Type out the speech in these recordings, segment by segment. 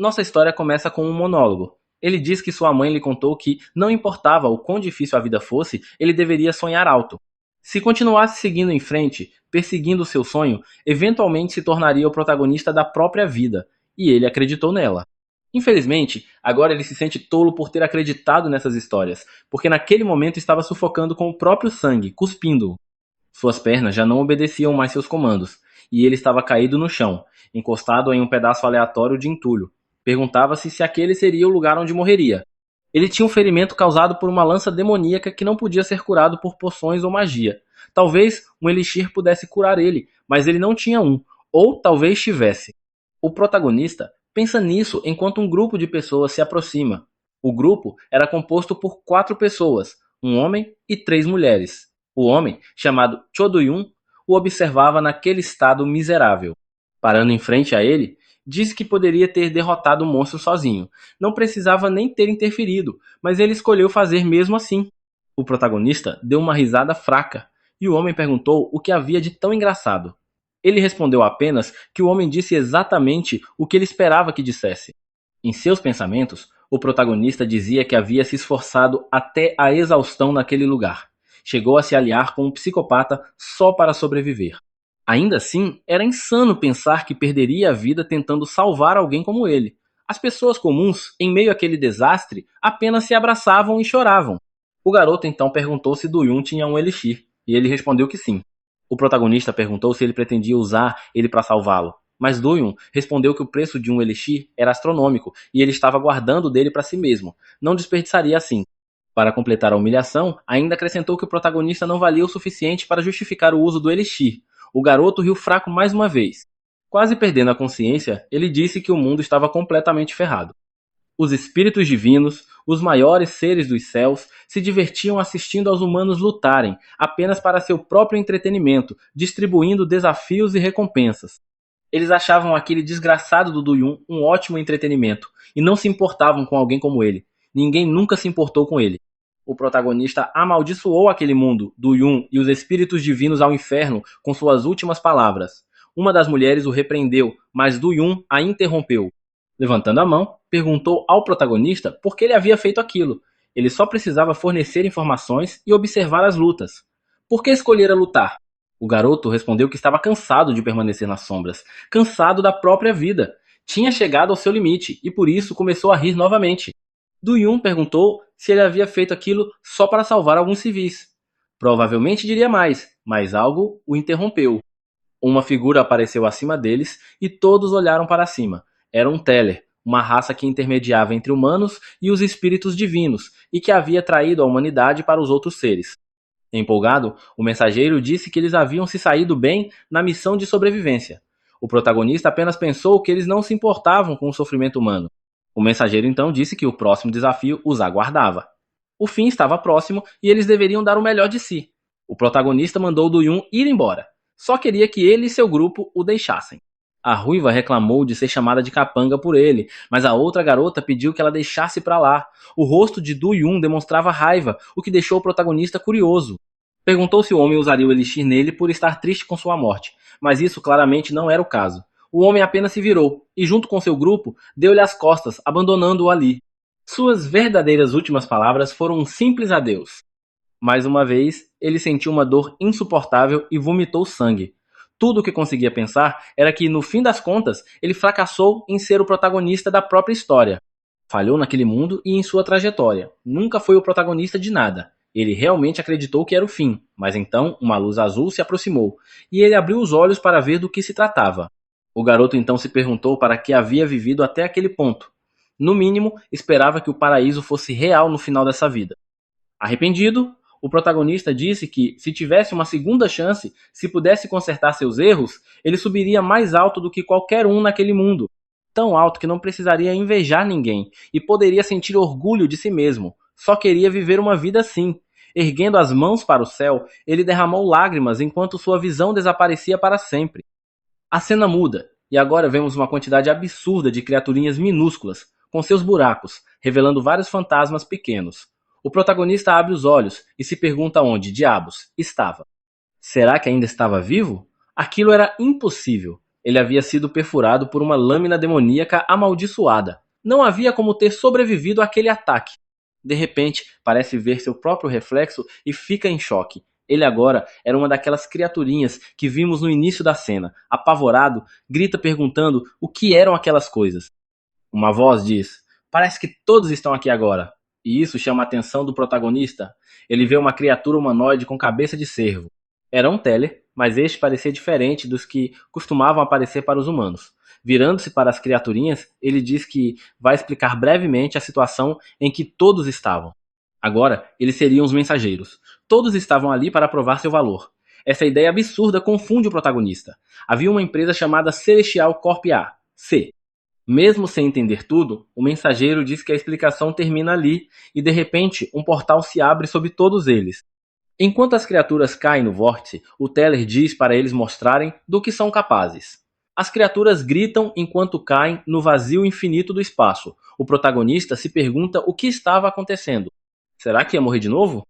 Nossa história começa com um monólogo. Ele diz que sua mãe lhe contou que, não importava o quão difícil a vida fosse, ele deveria sonhar alto. Se continuasse seguindo em frente, perseguindo seu sonho, eventualmente se tornaria o protagonista da própria vida, e ele acreditou nela. Infelizmente, agora ele se sente tolo por ter acreditado nessas histórias, porque naquele momento estava sufocando com o próprio sangue, cuspindo-o. Suas pernas já não obedeciam mais seus comandos, e ele estava caído no chão, encostado em um pedaço aleatório de entulho. Perguntava-se se aquele seria o lugar onde morreria. Ele tinha um ferimento causado por uma lança demoníaca que não podia ser curado por poções ou magia. Talvez um elixir pudesse curar ele, mas ele não tinha um, ou talvez tivesse. O protagonista pensa nisso enquanto um grupo de pessoas se aproxima. O grupo era composto por 4 pessoas, um homem e 3 mulheres. O homem, chamado Choduyun, o observava naquele estado miserável. Parando em frente a ele, disse que poderia ter derrotado o monstro sozinho. Não precisava nem ter interferido, mas ele escolheu fazer mesmo assim. O protagonista deu uma risada fraca, e o homem perguntou o que havia de tão engraçado. Ele respondeu apenas que o homem disse exatamente o que ele esperava que dissesse. Em seus pensamentos, o protagonista dizia que havia se esforçado até a exaustão naquele lugar. Chegou a se aliar com um psicopata só para sobreviver. Ainda assim, era insano pensar que perderia a vida tentando salvar alguém como ele. As pessoas comuns, em meio àquele desastre, apenas se abraçavam e choravam. O garoto então perguntou se Duyun tinha um elixir, e ele respondeu que sim. O protagonista perguntou se ele pretendia usar ele para salvá-lo, mas Duyun respondeu que o preço de um elixir era astronômico e ele estava guardando dele para si mesmo, não desperdiçaria assim. Para completar a humilhação, ainda acrescentou que o protagonista não valia o suficiente para justificar o uso do elixir. O garoto riu fraco mais uma vez. Quase perdendo a consciência, ele disse que o mundo estava completamente ferrado. Os espíritos divinos, os maiores seres dos céus, se divertiam assistindo aos humanos lutarem, apenas para seu próprio entretenimento, distribuindo desafios e recompensas. Eles achavam aquele desgraçado do Duyun um ótimo entretenimento, e não se importavam com alguém como ele. Ninguém nunca se importou com ele. O protagonista amaldiçoou aquele mundo, Duyun e os espíritos divinos ao inferno com suas últimas palavras. Uma das mulheres o repreendeu, mas Duyun a interrompeu. Levantando a mão, perguntou ao protagonista por que ele havia feito aquilo. Ele só precisava fornecer informações e observar as lutas. Por que escolhera lutar? O garoto respondeu que estava cansado de permanecer nas sombras, cansado da própria vida. Tinha chegado ao seu limite e por isso começou a rir novamente. Duyun perguntou se ele havia feito aquilo só para salvar alguns civis. Provavelmente diria mais, mas algo o interrompeu. Uma figura apareceu acima deles e todos olharam para cima. Era um Teller, uma raça que intermediava entre humanos e os espíritos divinos e que havia traído a humanidade para os outros seres. Empolgado, o mensageiro disse que eles haviam se saído bem na missão de sobrevivência. O protagonista apenas pensou que eles não se importavam com o sofrimento humano. O mensageiro então disse que o próximo desafio os aguardava. O fim estava próximo e eles deveriam dar o melhor de si. O protagonista mandou Duyun ir embora. Só queria que ele e seu grupo o deixassem. A ruiva reclamou de ser chamada de capanga por ele, mas a outra garota pediu que ela deixasse pra lá. O rosto de Duyun demonstrava raiva, o que deixou o protagonista curioso. Perguntou se o homem usaria o elixir nele por estar triste com sua morte, mas isso claramente não era o caso. O homem apenas se virou, e junto com seu grupo, deu-lhe as costas, abandonando-o ali. Suas verdadeiras últimas palavras foram um simples adeus. Mais uma vez, ele sentiu uma dor insuportável e vomitou sangue. Tudo o que conseguia pensar era que, no fim das contas, ele fracassou em ser o protagonista da própria história. Falhou naquele mundo e em sua trajetória. Nunca foi o protagonista de nada. Ele realmente acreditou que era o fim, mas então uma luz azul se aproximou, e ele abriu os olhos para ver do que se tratava. O garoto então se perguntou para que havia vivido até aquele ponto. No mínimo, esperava que o paraíso fosse real no final dessa vida. Arrependido, o protagonista disse que, se tivesse uma segunda chance, se pudesse consertar seus erros, ele subiria mais alto do que qualquer um naquele mundo. Tão alto que não precisaria invejar ninguém e poderia sentir orgulho de si mesmo. Só queria viver uma vida assim. Erguendo as mãos para o céu, ele derramou lágrimas enquanto sua visão desaparecia para sempre. A cena muda, e agora vemos uma quantidade absurda de criaturinhas minúsculas, com seus buracos, revelando vários fantasmas pequenos. O protagonista abre os olhos e se pergunta onde, diabos, estava. Será que ainda estava vivo? Aquilo era impossível. Ele havia sido perfurado por uma lâmina demoníaca amaldiçoada. Não havia como ter sobrevivido àquele ataque. De repente, parece ver seu próprio reflexo e fica em choque. Ele agora era uma daquelas criaturinhas que vimos no início da cena. Apavorado, grita perguntando o que eram aquelas coisas. Uma voz diz: "Parece que todos estão aqui agora." E isso chama a atenção do protagonista. Ele vê uma criatura humanoide com cabeça de cervo. Era um Teller, mas este parecia diferente dos que costumavam aparecer para os humanos. Virando-se para as criaturinhas, ele diz que vai explicar brevemente a situação em que todos estavam. Agora, eles seriam os mensageiros. Todos estavam ali para provar seu valor. Essa ideia absurda confunde o protagonista. Havia uma empresa chamada Celestial Corp A, C. Mesmo sem entender tudo, o mensageiro diz que a explicação termina ali e, de repente, um portal se abre sobre todos eles. Enquanto as criaturas caem no vórtice, o Teller diz para eles mostrarem do que são capazes. As criaturas gritam enquanto caem no vazio infinito do espaço. O protagonista se pergunta o que estava acontecendo. Será que ia morrer de novo?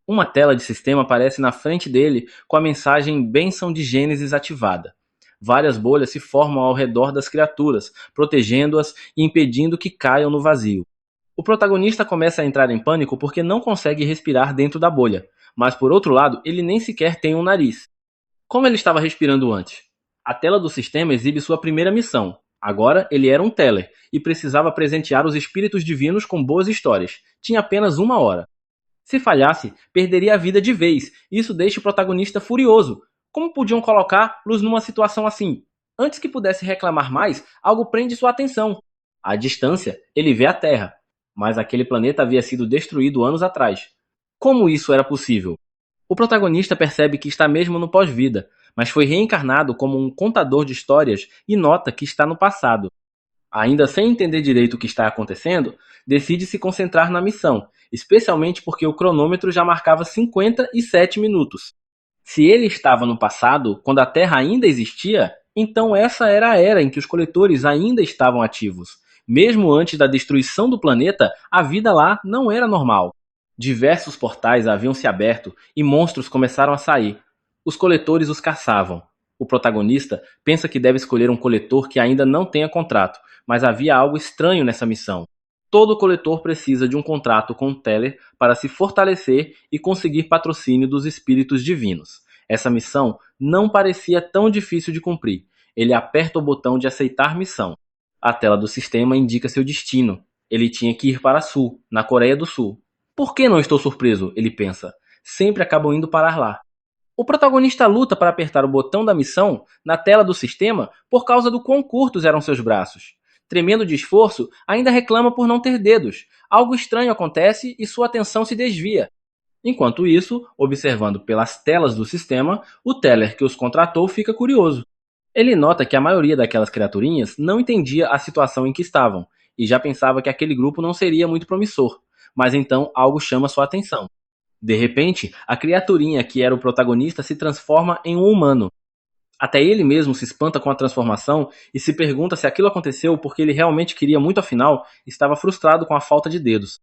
Uma tela de sistema aparece na frente dele com a mensagem Bênção de Gênesis ativada. Várias bolhas se formam ao redor das criaturas, protegendo-as e impedindo que caiam no vazio. O protagonista começa a entrar em pânico porque não consegue respirar dentro da bolha, mas por outro lado, ele nem sequer tem um nariz. Como ele estava respirando antes? A tela do sistema exibe sua primeira missão. Agora ele era um Teller e precisava presentear os espíritos divinos com boas histórias. Tinha apenas 1 hora. Se falhasse, perderia a vida de vez. Isso deixa o protagonista furioso. Como podiam colocá-los numa situação assim? Antes que pudesse reclamar mais, algo prende sua atenção. À distância, ele vê a Terra, mas aquele planeta havia sido destruído anos atrás. Como isso era possível? O protagonista percebe que está mesmo no pós-vida, mas foi reencarnado como um contador de histórias e nota que está no passado. Ainda sem entender direito o que está acontecendo, decide se concentrar na missão, especialmente porque o cronômetro já marcava 57 minutos. Se ele estava no passado, quando a Terra ainda existia, então essa era a era em que os coletores ainda estavam ativos. Mesmo antes da destruição do planeta, a vida lá não era normal. Diversos portais haviam se aberto e monstros começaram a sair. Os coletores os caçavam. O protagonista pensa que deve escolher um coletor que ainda não tenha contrato, mas havia algo estranho nessa missão. Todo coletor precisa de um contrato com o Teller para se fortalecer e conseguir patrocínio dos espíritos divinos. Essa missão não parecia tão difícil de cumprir. Ele aperta o botão de aceitar missão. A tela do sistema indica seu destino. Ele tinha que ir para Sul, na Coreia do Sul. Por que não estou surpreso? Ele pensa. Sempre acabam indo parar lá. O protagonista luta para apertar o botão da missão na tela do sistema por causa do quão curtos eram seus braços. Tremendo de esforço, ainda reclama por não ter dedos. Algo estranho acontece e sua atenção se desvia. Enquanto isso, observando pelas telas do sistema, o Teller que os contratou fica curioso. Ele nota que a maioria daquelas criaturinhas não entendia a situação em que estavam, e já pensava que aquele grupo não seria muito promissor, mas então algo chama sua atenção. De repente, a criaturinha que era o protagonista se transforma em um humano. Até ele mesmo se espanta com a transformação e se pergunta se aquilo aconteceu porque ele realmente queria muito, afinal, estava frustrado com a falta de dedos.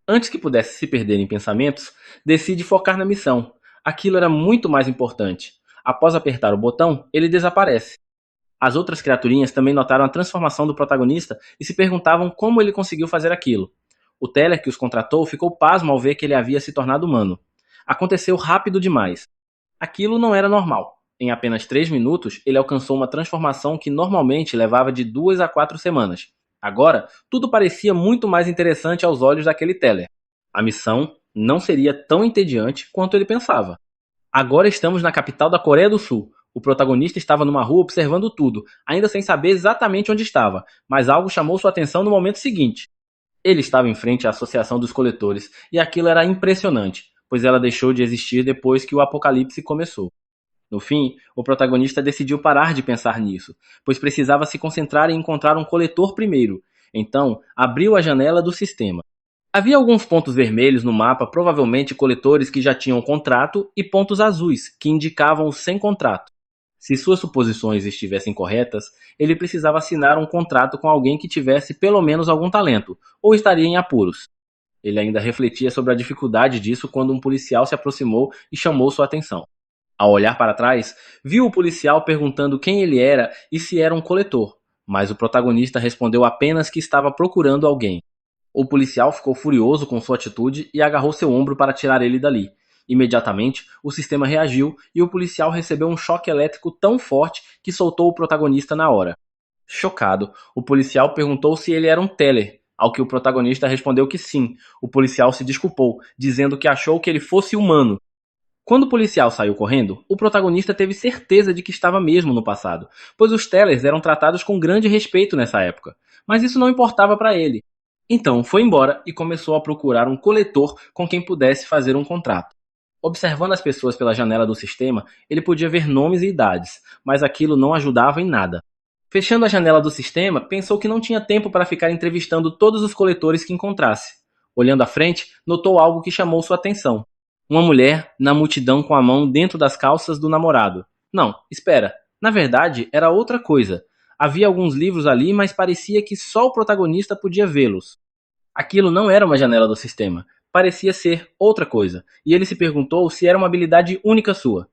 Antes que pudesse se perder em pensamentos, decide focar na missão. Aquilo era muito mais importante. Após apertar o botão, ele desaparece. As outras criaturinhas também notaram a transformação do protagonista e se perguntavam como ele conseguiu fazer aquilo. O Teller que os contratou ficou pasmo ao ver que ele havia se tornado humano. Aconteceu rápido demais. Aquilo não era normal. Em apenas 3 minutos, ele alcançou uma transformação que normalmente levava de 2 a 4 semanas. Agora, tudo parecia muito mais interessante aos olhos daquele Teller. A missão não seria tão entediante quanto ele pensava. Agora estamos na capital da Coreia do Sul. O protagonista estava numa rua observando tudo, ainda sem saber exatamente onde estava, mas algo chamou sua atenção no momento seguinte. Ele estava em frente à Associação dos Coletores, e aquilo era impressionante, pois ela deixou de existir depois que o apocalipse começou. No fim, o protagonista decidiu parar de pensar nisso, pois precisava se concentrar em encontrar um coletor primeiro. Então, abriu a janela do sistema. Havia alguns pontos vermelhos no mapa, provavelmente coletores que já tinham contrato, e pontos azuis, que indicavam os sem contrato. Se suas suposições estivessem corretas, ele precisava assinar um contrato com alguém que tivesse pelo menos algum talento, ou estaria em apuros. Ele ainda refletia sobre a dificuldade disso quando um policial se aproximou e chamou sua atenção. Ao olhar para trás, viu o policial perguntando quem ele era e se era um coletor, mas o protagonista respondeu apenas que estava procurando alguém. O policial ficou furioso com sua atitude e agarrou seu ombro para tirar ele dali. Imediatamente, o sistema reagiu e o policial recebeu um choque elétrico tão forte que soltou o protagonista na hora. Chocado, o policial perguntou se ele era um teller, ao que o protagonista respondeu que sim. O policial se desculpou, dizendo que achou que ele fosse humano. Quando o policial saiu correndo, o protagonista teve certeza de que estava mesmo no passado, pois os tellers eram tratados com grande respeito nessa época. Mas isso não importava para ele. Então foi embora e começou a procurar um coletor com quem pudesse fazer um contrato. Observando as pessoas pela janela do sistema, ele podia ver nomes e idades, mas aquilo não ajudava em nada. Fechando a janela do sistema, pensou que não tinha tempo para ficar entrevistando todos os coletores que encontrasse. Olhando à frente, notou algo que chamou sua atenção. Uma mulher na multidão com a mão dentro das calças do namorado. Não, espera. Na verdade, era outra coisa. Havia alguns livros ali, mas parecia que só o protagonista podia vê-los. Aquilo não era uma janela do sistema. Parecia ser outra coisa, e ele se perguntou se era uma habilidade única sua.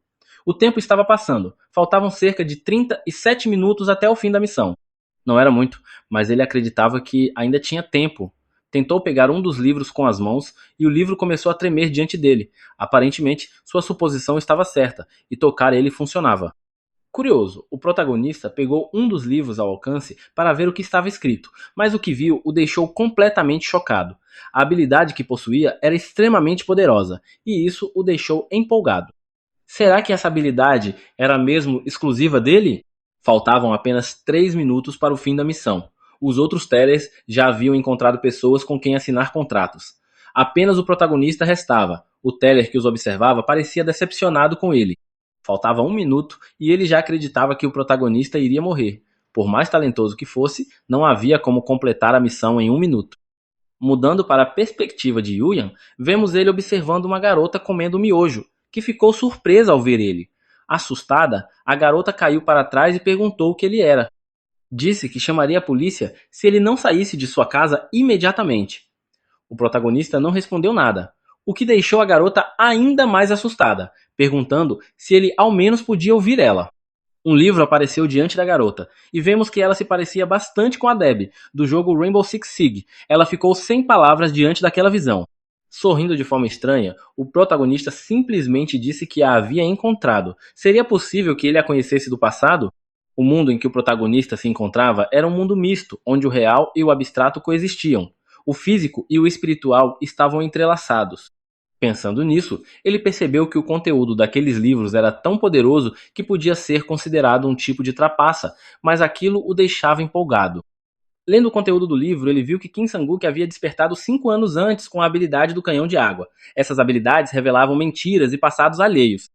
O tempo estava passando. Faltavam cerca de 37 minutos até o fim da missão. Não era muito, mas ele acreditava que ainda tinha tempo. Tentou pegar um dos livros com as mãos e o livro começou a tremer diante dele. Aparentemente, sua suposição estava certa e tocar ele funcionava. Curioso, o protagonista pegou um dos livros ao alcance para ver o que estava escrito, mas o que viu o deixou completamente chocado. A habilidade que possuía era extremamente poderosa, e isso o deixou empolgado. Será que essa habilidade era mesmo exclusiva dele? Faltavam apenas 3 minutos para o fim da missão. Os outros tellers já haviam encontrado pessoas com quem assinar contratos. Apenas o protagonista restava. O teller que os observava parecia decepcionado com ele. Faltava 1 minuto e ele já acreditava que o protagonista iria morrer. Por mais talentoso que fosse, não havia como completar a missão em 1 minuto. Mudando para a perspectiva de Yuyan, vemos ele observando uma garota comendo miojo, que ficou surpresa ao ver ele. Assustada, a garota caiu para trás e perguntou o que ele era. Disse que chamaria a polícia se ele não saísse de sua casa imediatamente. O protagonista não respondeu nada, o que deixou a garota ainda mais assustada, perguntando se ele ao menos podia ouvir ela. Um livro apareceu diante da garota, e vemos que ela se parecia bastante com a Debbie, do jogo Rainbow Six Siege. Ela ficou sem palavras diante daquela visão. Sorrindo de forma estranha, o protagonista simplesmente disse que a havia encontrado. Seria possível que ele a conhecesse do passado? O mundo em que o protagonista se encontrava era um mundo misto, onde o real e o abstrato coexistiam. O físico e o espiritual estavam entrelaçados. Pensando nisso, ele percebeu que o conteúdo daqueles livros era tão poderoso que podia ser considerado um tipo de trapaça, mas aquilo o deixava empolgado. Lendo o conteúdo do livro, ele viu que Kim Sang-wook havia despertado 5 anos antes com a habilidade do canhão de água. Essas habilidades revelavam mentiras e passados alheios.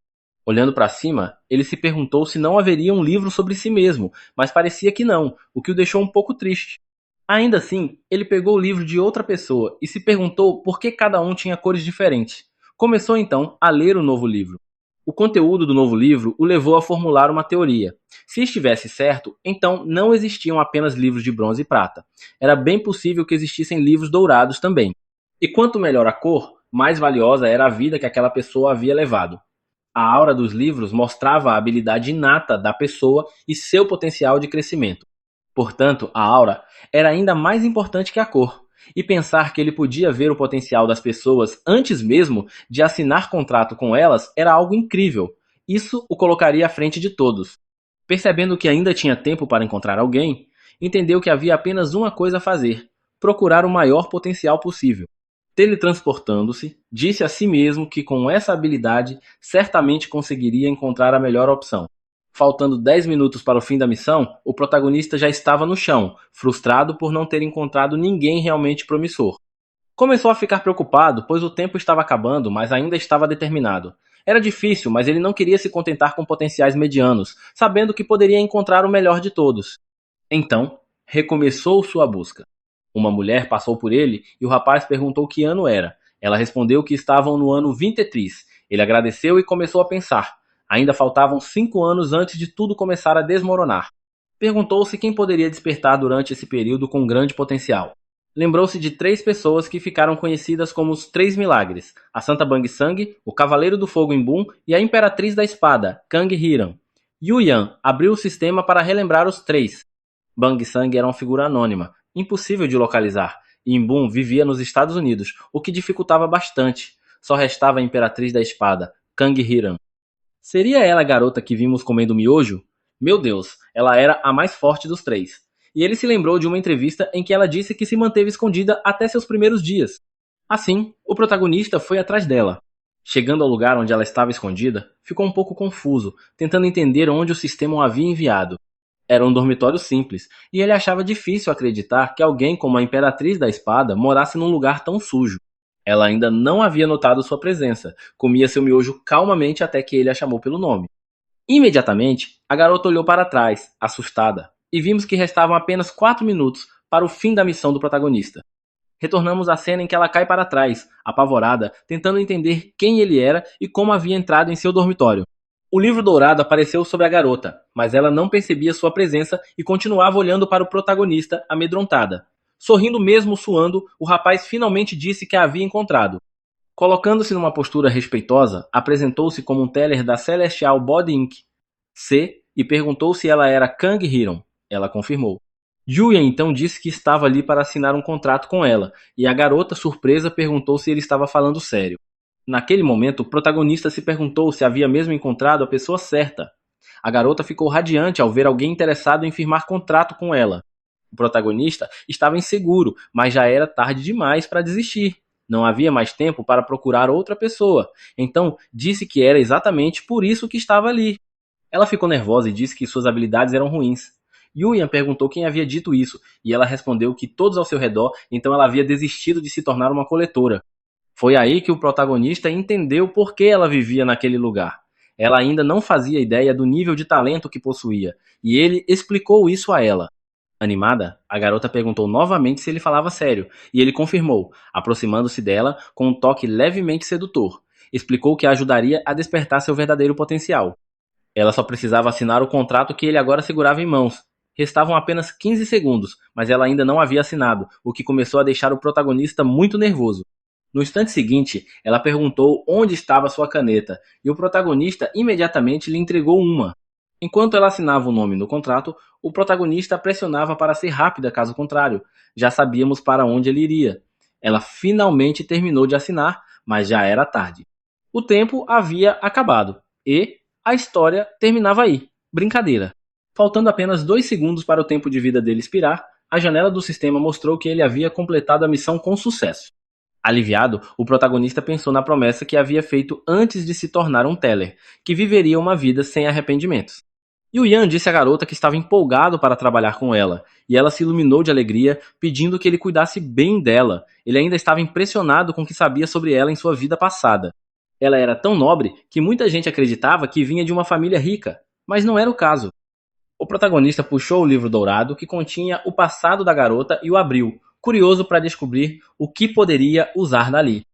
Olhando para cima, ele se perguntou se não haveria um livro sobre si mesmo, mas parecia que não, o que o deixou um pouco triste. Ainda assim, ele pegou o livro de outra pessoa e se perguntou por que cada um tinha cores diferentes. Começou então a ler o novo livro. O conteúdo do novo livro o levou a formular uma teoria. Se estivesse certo, então não existiam apenas livros de bronze e prata. Era bem possível que existissem livros dourados também. E quanto melhor a cor, mais valiosa era a vida que aquela pessoa havia levado. A aura dos livros mostrava a habilidade inata da pessoa e seu potencial de crescimento. Portanto, a aura era ainda mais importante que a cor. E pensar que ele podia ver o potencial das pessoas antes mesmo de assinar contrato com elas era algo incrível. Isso o colocaria à frente de todos. Percebendo que ainda tinha tempo para encontrar alguém, entendeu que havia apenas uma coisa a fazer: procurar o maior potencial possível. Teletransportando-se, disse a si mesmo que com essa habilidade certamente conseguiria encontrar a melhor opção. Faltando 10 minutos para o fim da missão, o protagonista já estava no chão, frustrado por não ter encontrado ninguém realmente promissor. Começou a ficar preocupado, pois o tempo estava acabando, mas ainda estava determinado. Era difícil, mas ele não queria se contentar com potenciais medianos, sabendo que poderia encontrar o melhor de todos. Então, recomeçou sua busca. Uma mulher passou por ele e o rapaz perguntou que ano era. Ela respondeu que estavam no ano 23. Ele agradeceu e começou a pensar. Ainda faltavam 5 anos antes de tudo começar a desmoronar. Perguntou-se quem poderia despertar durante esse período com grande potencial. Lembrou-se de 3 pessoas que ficaram conhecidas como os Três Milagres: a Santa Bang Sang, o Cavaleiro do Fogo Imbun e a Imperatriz da Espada, Kang Hiran. Yu Yan abriu o sistema para relembrar os três. Bang Sang era uma figura anônima, impossível de localizar, e Imbun vivia nos Estados Unidos, o que dificultava bastante. Só restava a Imperatriz da Espada, Kang Hiran. Seria ela a garota que vimos comendo miojo? Meu Deus, ela era a mais forte dos três. E ele se lembrou de uma entrevista em que ela disse que se manteve escondida até seus primeiros dias. Assim, o protagonista foi atrás dela. Chegando ao lugar onde ela estava escondida, ficou um pouco confuso, tentando entender onde o sistema o havia enviado. Era um dormitório simples, e ele achava difícil acreditar que alguém como a Imperatriz da Espada morasse num lugar tão sujo. Ela ainda não havia notado sua presença, comia seu miojo calmamente até que ele a chamou pelo nome. Imediatamente, a garota olhou para trás, assustada, e vimos que restavam apenas 4 minutos para o fim da missão do protagonista. Retornamos à cena em que ela cai para trás, apavorada, tentando entender quem ele era e como havia entrado em seu dormitório. O livro dourado apareceu sobre a garota, mas ela não percebia sua presença e continuava olhando para o protagonista, amedrontada. Sorrindo mesmo suando, o rapaz finalmente disse que a havia encontrado. Colocando-se numa postura respeitosa, apresentou-se como um teller da Celestial Body Inc. C e perguntou se ela era Kang Hiron. Ela confirmou. Yuya então disse que estava ali para assinar um contrato com ela, e a garota, surpresa, perguntou se ele estava falando sério. Naquele momento, o protagonista se perguntou se havia mesmo encontrado a pessoa certa. A garota ficou radiante ao ver alguém interessado em firmar contrato com ela. O protagonista estava inseguro, mas já era tarde demais para desistir. Não havia mais tempo para procurar outra pessoa. Então, disse que era exatamente por isso que estava ali. Ela ficou nervosa e disse que suas habilidades eram ruins. Yuyan perguntou quem havia dito isso, e ela respondeu que todos ao seu redor, então ela havia desistido de se tornar uma coletora. Foi aí que o protagonista entendeu por que ela vivia naquele lugar. Ela ainda não fazia ideia do nível de talento que possuía, e ele explicou isso a ela. Animada, a garota perguntou novamente se ele falava sério, e ele confirmou, aproximando-se dela com um toque levemente sedutor. Explicou que a ajudaria a despertar seu verdadeiro potencial. Ela só precisava assinar o contrato que ele agora segurava em mãos. Restavam apenas 15 segundos, mas ela ainda não havia assinado, o que começou a deixar o protagonista muito nervoso. No instante seguinte, ela perguntou onde estava sua caneta, e o protagonista imediatamente lhe entregou uma. Enquanto ela assinava o nome no contrato, o protagonista a pressionava para ser rápida caso contrário. Já sabíamos para onde ele iria. Ela finalmente terminou de assinar, mas já era tarde. O tempo havia acabado, e a história terminava aí. Brincadeira. Faltando apenas 2 segundos para o tempo de vida dele expirar, a janela do sistema mostrou que ele havia completado a missão com sucesso. Aliviado, o protagonista pensou na promessa que havia feito antes de se tornar um teller, que viveria uma vida sem arrependimentos. Yuyan disse à garota que estava empolgado para trabalhar com ela, e ela se iluminou de alegria, pedindo que ele cuidasse bem dela. Ele ainda estava impressionado com o que sabia sobre ela em sua vida passada. Ela era tão nobre que muita gente acreditava que vinha de uma família rica, mas não era o caso. O protagonista puxou o livro dourado que continha o passado da garota e o abriu, curioso para descobrir o que poderia usar dali.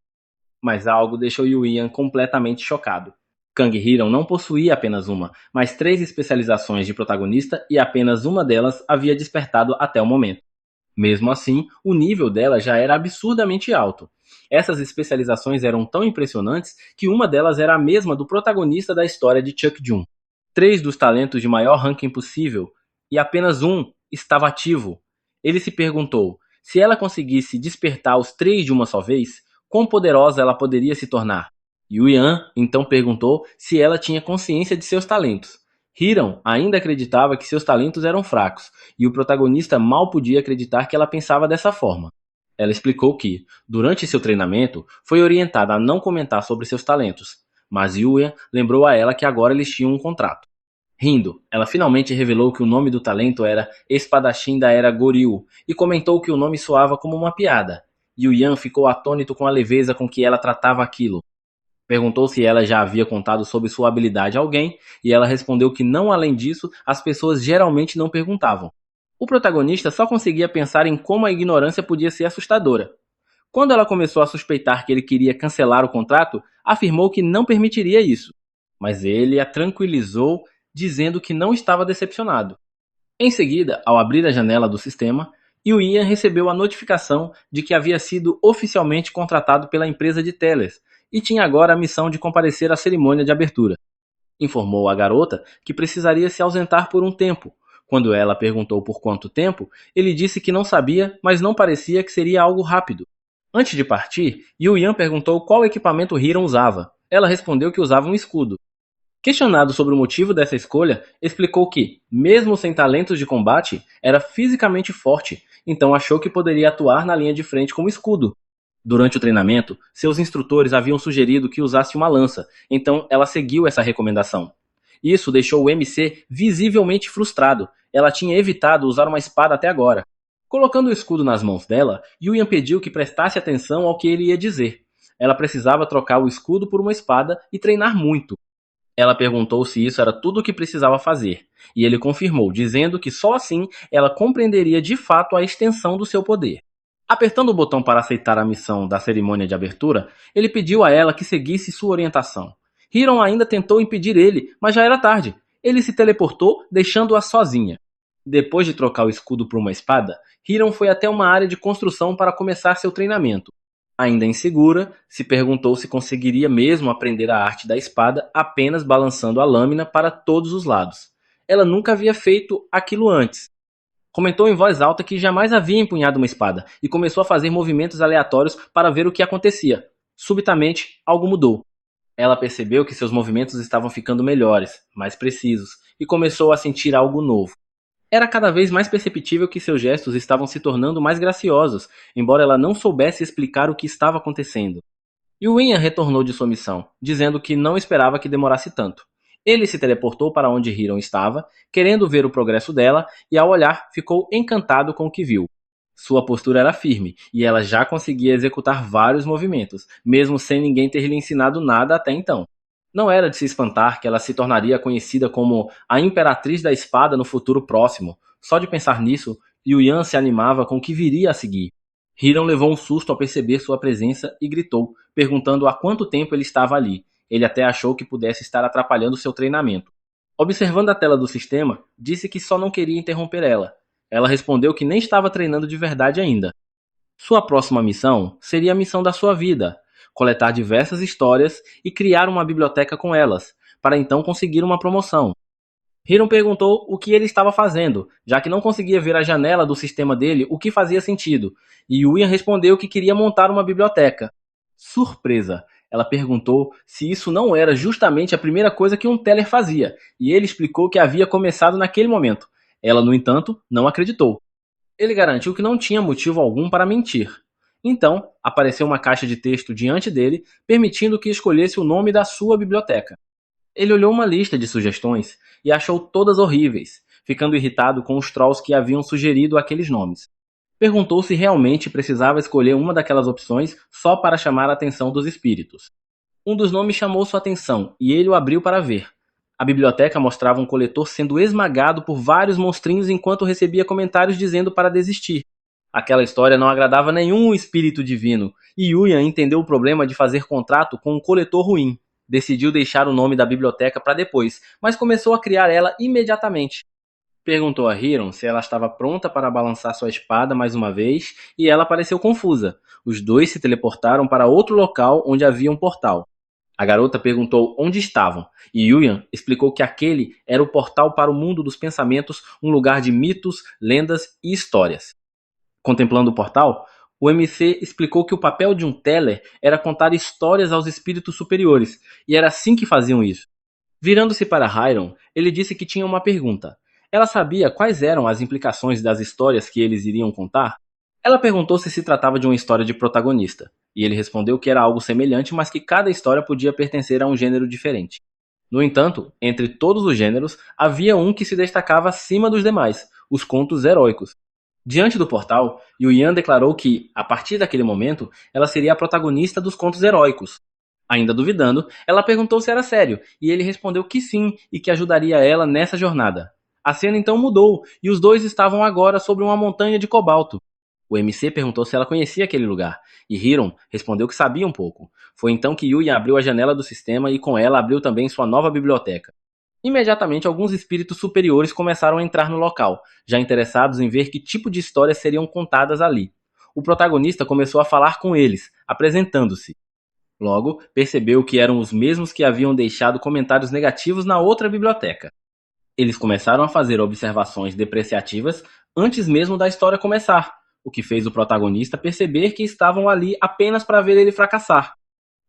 Mas algo deixou Yuyan completamente chocado. Kang Hiran não possuía apenas uma, mas 3 especializações de protagonista e apenas uma delas havia despertado até o momento. Mesmo assim, o nível dela já era absurdamente alto. Essas especializações eram tão impressionantes que uma delas era a mesma do protagonista da história de Chuck Jun. 3 dos talentos de maior ranking possível, e apenas um estava ativo. Ele se perguntou, se ela conseguisse despertar os 3 de uma só vez, quão poderosa ela poderia se tornar? Yuyan então perguntou se ela tinha consciência de seus talentos. Hiram ainda acreditava que seus talentos eram fracos, e o protagonista mal podia acreditar que ela pensava dessa forma. Ela explicou que, durante seu treinamento, foi orientada a não comentar sobre seus talentos, mas Yuya lembrou a ela que agora eles tinham um contrato. Rindo, ela finalmente revelou que o nome do talento era Espadachim da Era Goryu, e comentou que o nome soava como uma piada. Yuyan ficou atônito com a leveza com que ela tratava aquilo. Perguntou se ela já havia contado sobre sua habilidade a alguém, e ela respondeu que não, além disso, as pessoas geralmente não perguntavam. O protagonista só conseguia pensar em como a ignorância podia ser assustadora. Quando ela começou a suspeitar que ele queria cancelar o contrato, afirmou que não permitiria isso. Mas ele a tranquilizou, dizendo que não estava decepcionado. Em seguida, ao abrir a janela do sistema, e o Ian recebeu a notificação de que havia sido oficialmente contratado pela empresa de teles e tinha agora a missão de comparecer à cerimônia de abertura. Informou a garota que precisaria se ausentar por um tempo. Quando ela perguntou por quanto tempo, ele disse que não sabia, mas não parecia que seria algo rápido. Antes de partir, Yu-Yan perguntou qual equipamento Hiram usava. Ela respondeu que usava um escudo. Questionado sobre o motivo dessa escolha, explicou que, mesmo sem talentos de combate, era fisicamente forte, então achou que poderia atuar na linha de frente com o escudo. Durante o treinamento, seus instrutores haviam sugerido que usasse uma lança, então ela seguiu essa recomendação. Isso deixou o MC visivelmente frustrado. Ela tinha evitado usar uma espada até agora. Colocando o escudo nas mãos dela, Yuyan pediu que prestasse atenção ao que ele ia dizer. Ela precisava trocar o escudo por uma espada e treinar muito. Ela perguntou se isso era tudo o que precisava fazer, e ele confirmou, dizendo que só assim ela compreenderia de fato a extensão do seu poder. Apertando o botão para aceitar a missão da cerimônia de abertura, ele pediu a ela que seguisse sua orientação. Hiram ainda tentou impedir ele, mas já era tarde. Ele se teleportou, deixando-a sozinha. Depois de trocar o escudo por uma espada, Hiram foi até uma área de construção para começar seu treinamento. Ainda insegura, se perguntou se conseguiria mesmo aprender a arte da espada apenas balançando a lâmina para todos os lados. Ela nunca havia feito aquilo antes. Comentou em voz alta que jamais havia empunhado uma espada e começou a fazer movimentos aleatórios para ver o que acontecia. Subitamente, algo mudou. Ela percebeu que seus movimentos estavam ficando melhores, mais precisos, e começou a sentir algo novo. Era cada vez mais perceptível que seus gestos estavam se tornando mais graciosos, embora ela não soubesse explicar o que estava acontecendo. Yuyan retornou de sua missão, dizendo que não esperava que demorasse tanto. Ele se teleportou para onde Hiram estava, querendo ver o progresso dela, e ao olhar ficou encantado com o que viu. Sua postura era firme, e ela já conseguia executar vários movimentos, mesmo sem ninguém ter lhe ensinado nada até então. Não era de se espantar que ela se tornaria conhecida como a Imperatriz da Espada no futuro próximo. Só de pensar nisso, Yuyan se animava com o que viria a seguir. Hiram levou um susto ao perceber sua presença e gritou, perguntando há quanto tempo ele estava ali. Ele até achou que pudesse estar atrapalhando seu treinamento. Observando a tela do sistema, disse que só não queria interromper ela. Ela respondeu que nem estava treinando de verdade ainda. Sua próxima missão seria a missão da sua vida, coletar diversas histórias e criar uma biblioteca com elas, para então conseguir uma promoção. Hiram perguntou o que ele estava fazendo, já que não conseguia ver a janela do sistema dele o que fazia sentido, e Yuyan respondeu que queria montar uma biblioteca. Surpresa! Ela perguntou se isso não era justamente a primeira coisa que um teller fazia, e ele explicou que havia começado naquele momento. Ela, no entanto, não acreditou. Ele garantiu que não tinha motivo algum para mentir. Então, apareceu uma caixa de texto diante dele, permitindo que escolhesse o nome da sua biblioteca. Ele olhou uma lista de sugestões e achou todas horríveis, ficando irritado com os trolls que haviam sugerido aqueles nomes. Perguntou se realmente precisava escolher uma daquelas opções só para chamar a atenção dos espíritos. Um dos nomes chamou sua atenção e ele o abriu para ver. A biblioteca mostrava um coletor sendo esmagado por vários monstrinhos enquanto recebia comentários dizendo para desistir. Aquela história não agradava nenhum espírito divino, e Yuyan entendeu o problema de fazer contrato com um coletor ruim. Decidiu deixar o nome da biblioteca para depois, mas começou a criar ela imediatamente. Perguntou a Hiram se ela estava pronta para balançar sua espada mais uma vez, e ela pareceu confusa. Os dois se teleportaram para outro local onde havia um portal. A garota perguntou onde estavam, e Yuyan explicou que aquele era o portal para o mundo dos pensamentos, um lugar de mitos, lendas e histórias. Contemplando o portal, o MC explicou que o papel de um teller era contar histórias aos espíritos superiores, e era assim que faziam isso. Virando-se para Hiram, ele disse que tinha uma pergunta. Ela sabia quais eram as implicações das histórias que eles iriam contar? Ela perguntou se tratava de uma história de protagonista, e ele respondeu que era algo semelhante, mas que cada história podia pertencer a um gênero diferente. No entanto, entre todos os gêneros, havia um que se destacava acima dos demais, os contos heróicos. Diante do portal, Yuyan declarou que, a partir daquele momento, ela seria a protagonista dos contos heróicos. Ainda duvidando, ela perguntou se era sério, e ele respondeu que sim, e que ajudaria ela nessa jornada. A cena então mudou, e os dois estavam agora sobre uma montanha de cobalto. O MC perguntou se ela conhecia aquele lugar, e Hiram respondeu que sabia um pouco. Foi então que Yuyan abriu a janela do sistema e com ela abriu também sua nova biblioteca. Imediatamente, alguns espíritos superiores começaram a entrar no local, já interessados em ver que tipo de histórias seriam contadas ali. O protagonista começou a falar com eles, apresentando-se. Logo, percebeu que eram os mesmos que haviam deixado comentários negativos na outra biblioteca. Eles começaram a fazer observações depreciativas antes mesmo da história começar, o que fez o protagonista perceber que estavam ali apenas para ver ele fracassar.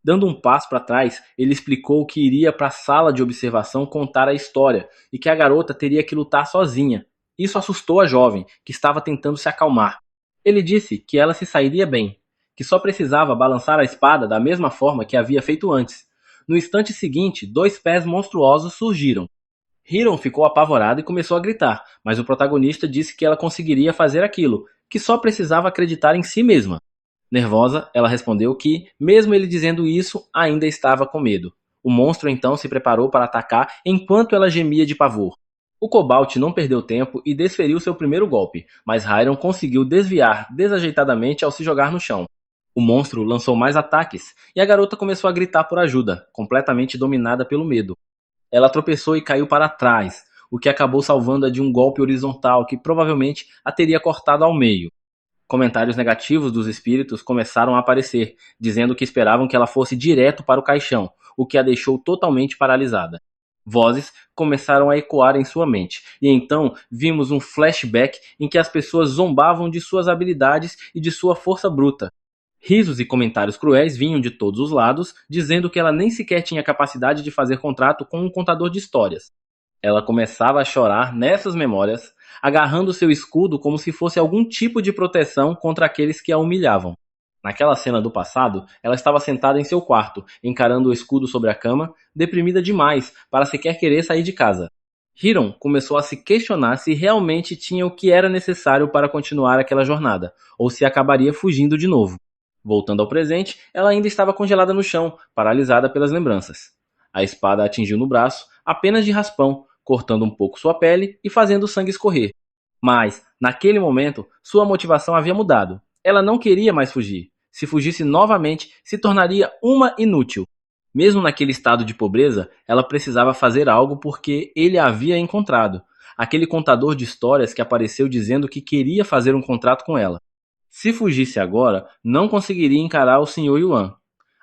Dando um passo para trás, ele explicou que iria para a sala de observação contar a história e que a garota teria que lutar sozinha. Isso assustou a jovem, que estava tentando se acalmar. Ele disse que ela se sairia bem, que só precisava balançar a espada da mesma forma que havia feito antes. No instante seguinte, 2 pés monstruosos surgiram. Hiron ficou apavorado e começou a gritar, mas o protagonista disse que ela conseguiria fazer aquilo, que só precisava acreditar em si mesma. Nervosa, ela respondeu que, mesmo ele dizendo isso, ainda estava com medo. O monstro então se preparou para atacar enquanto ela gemia de pavor. O Cobalt não perdeu tempo e desferiu seu primeiro golpe, mas Hiron conseguiu desviar desajeitadamente ao se jogar no chão. O monstro lançou mais ataques e a garota começou a gritar por ajuda, completamente dominada pelo medo. Ela tropeçou e caiu para trás, o que acabou salvando-a de um golpe horizontal que provavelmente a teria cortado ao meio. Comentários negativos dos espíritos começaram a aparecer, dizendo que esperavam que ela fosse direto para o caixão, o que a deixou totalmente paralisada. Vozes começaram a ecoar em sua mente, e então vimos um flashback em que as pessoas zombavam de suas habilidades e de sua força bruta. Risos e comentários cruéis vinham de todos os lados, dizendo que ela nem sequer tinha capacidade de fazer contrato com um contador de histórias. Ela começava a chorar nessas memórias, agarrando seu escudo como se fosse algum tipo de proteção contra aqueles que a humilhavam. Naquela cena do passado, ela estava sentada em seu quarto, encarando o escudo sobre a cama, deprimida demais para sequer querer sair de casa. Hiron começou a se questionar se realmente tinha o que era necessário para continuar aquela jornada, ou se acabaria fugindo de novo. Voltando ao presente, ela ainda estava congelada no chão, paralisada pelas lembranças. A espada a atingiu no braço, apenas de raspão, cortando um pouco sua pele e fazendo o sangue escorrer. Mas, naquele momento, sua motivação havia mudado. Ela não queria mais fugir. Se fugisse novamente, se tornaria uma inútil. Mesmo naquele estado de pobreza, ela precisava fazer algo porque ele a havia encontrado. Aquele contador de histórias que apareceu dizendo que queria fazer um contrato com ela. Se fugisse agora, não conseguiria encarar o Sr. Yuan.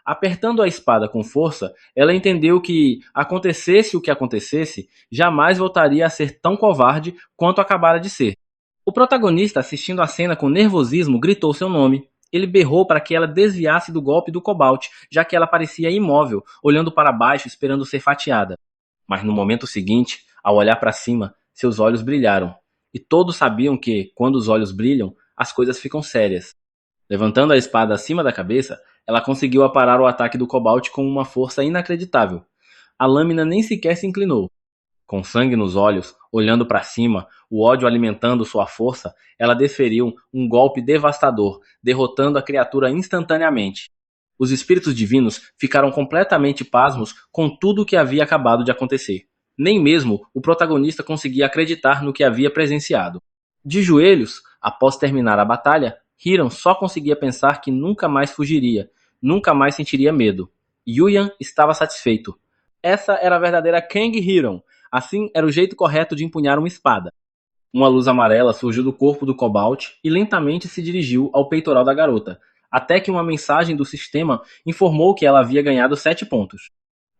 Apertando a espada com força, ela entendeu que, acontecesse o que acontecesse, jamais voltaria a ser tão covarde quanto acabara de ser. O protagonista, assistindo a cena com nervosismo, gritou seu nome. Ele berrou para que ela desviasse do golpe do Cobalt, já que ela parecia imóvel, olhando para baixo esperando ser fatiada. Mas no momento seguinte, ao olhar para cima, seus olhos brilharam. E todos sabiam que, quando os olhos brilham, as coisas ficam sérias. Levantando a espada acima da cabeça, ela conseguiu aparar o ataque do Cobalt com uma força inacreditável. A lâmina nem sequer se inclinou. Com sangue nos olhos, olhando para cima, o ódio alimentando sua força, ela desferiu um golpe devastador, derrotando a criatura instantaneamente. Os espíritos divinos ficaram completamente pasmos com tudo o que havia acabado de acontecer. Nem mesmo o protagonista conseguia acreditar no que havia presenciado. De joelhos, após terminar a batalha, Hiron só conseguia pensar que nunca mais fugiria, nunca mais sentiria medo. Yuyan estava satisfeito. Essa era a verdadeira Kang Hiron. Assim era o jeito correto de empunhar uma espada. Uma luz amarela surgiu do corpo do Cobalt e lentamente se dirigiu ao peitoral da garota, até que uma mensagem do sistema informou que ela havia ganhado 7 pontos.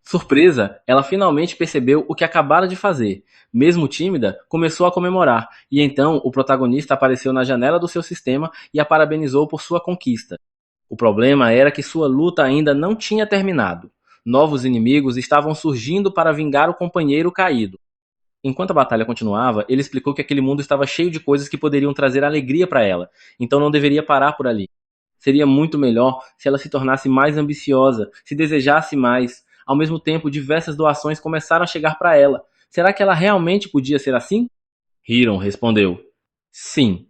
Surpresa, ela finalmente percebeu o que acabara de fazer. Mesmo tímida, começou a comemorar, e então o protagonista apareceu na janela do seu sistema e a parabenizou por sua conquista. O problema era que sua luta ainda não tinha terminado. Novos inimigos estavam surgindo para vingar o companheiro caído. Enquanto a batalha continuava, ele explicou que aquele mundo estava cheio de coisas que poderiam trazer alegria para ela, então não deveria parar por ali. Seria muito melhor se ela se tornasse mais ambiciosa, se desejasse mais. Ao mesmo tempo, diversas doações começaram a chegar para ela. Será que ela realmente podia ser assim? Hiron respondeu: sim.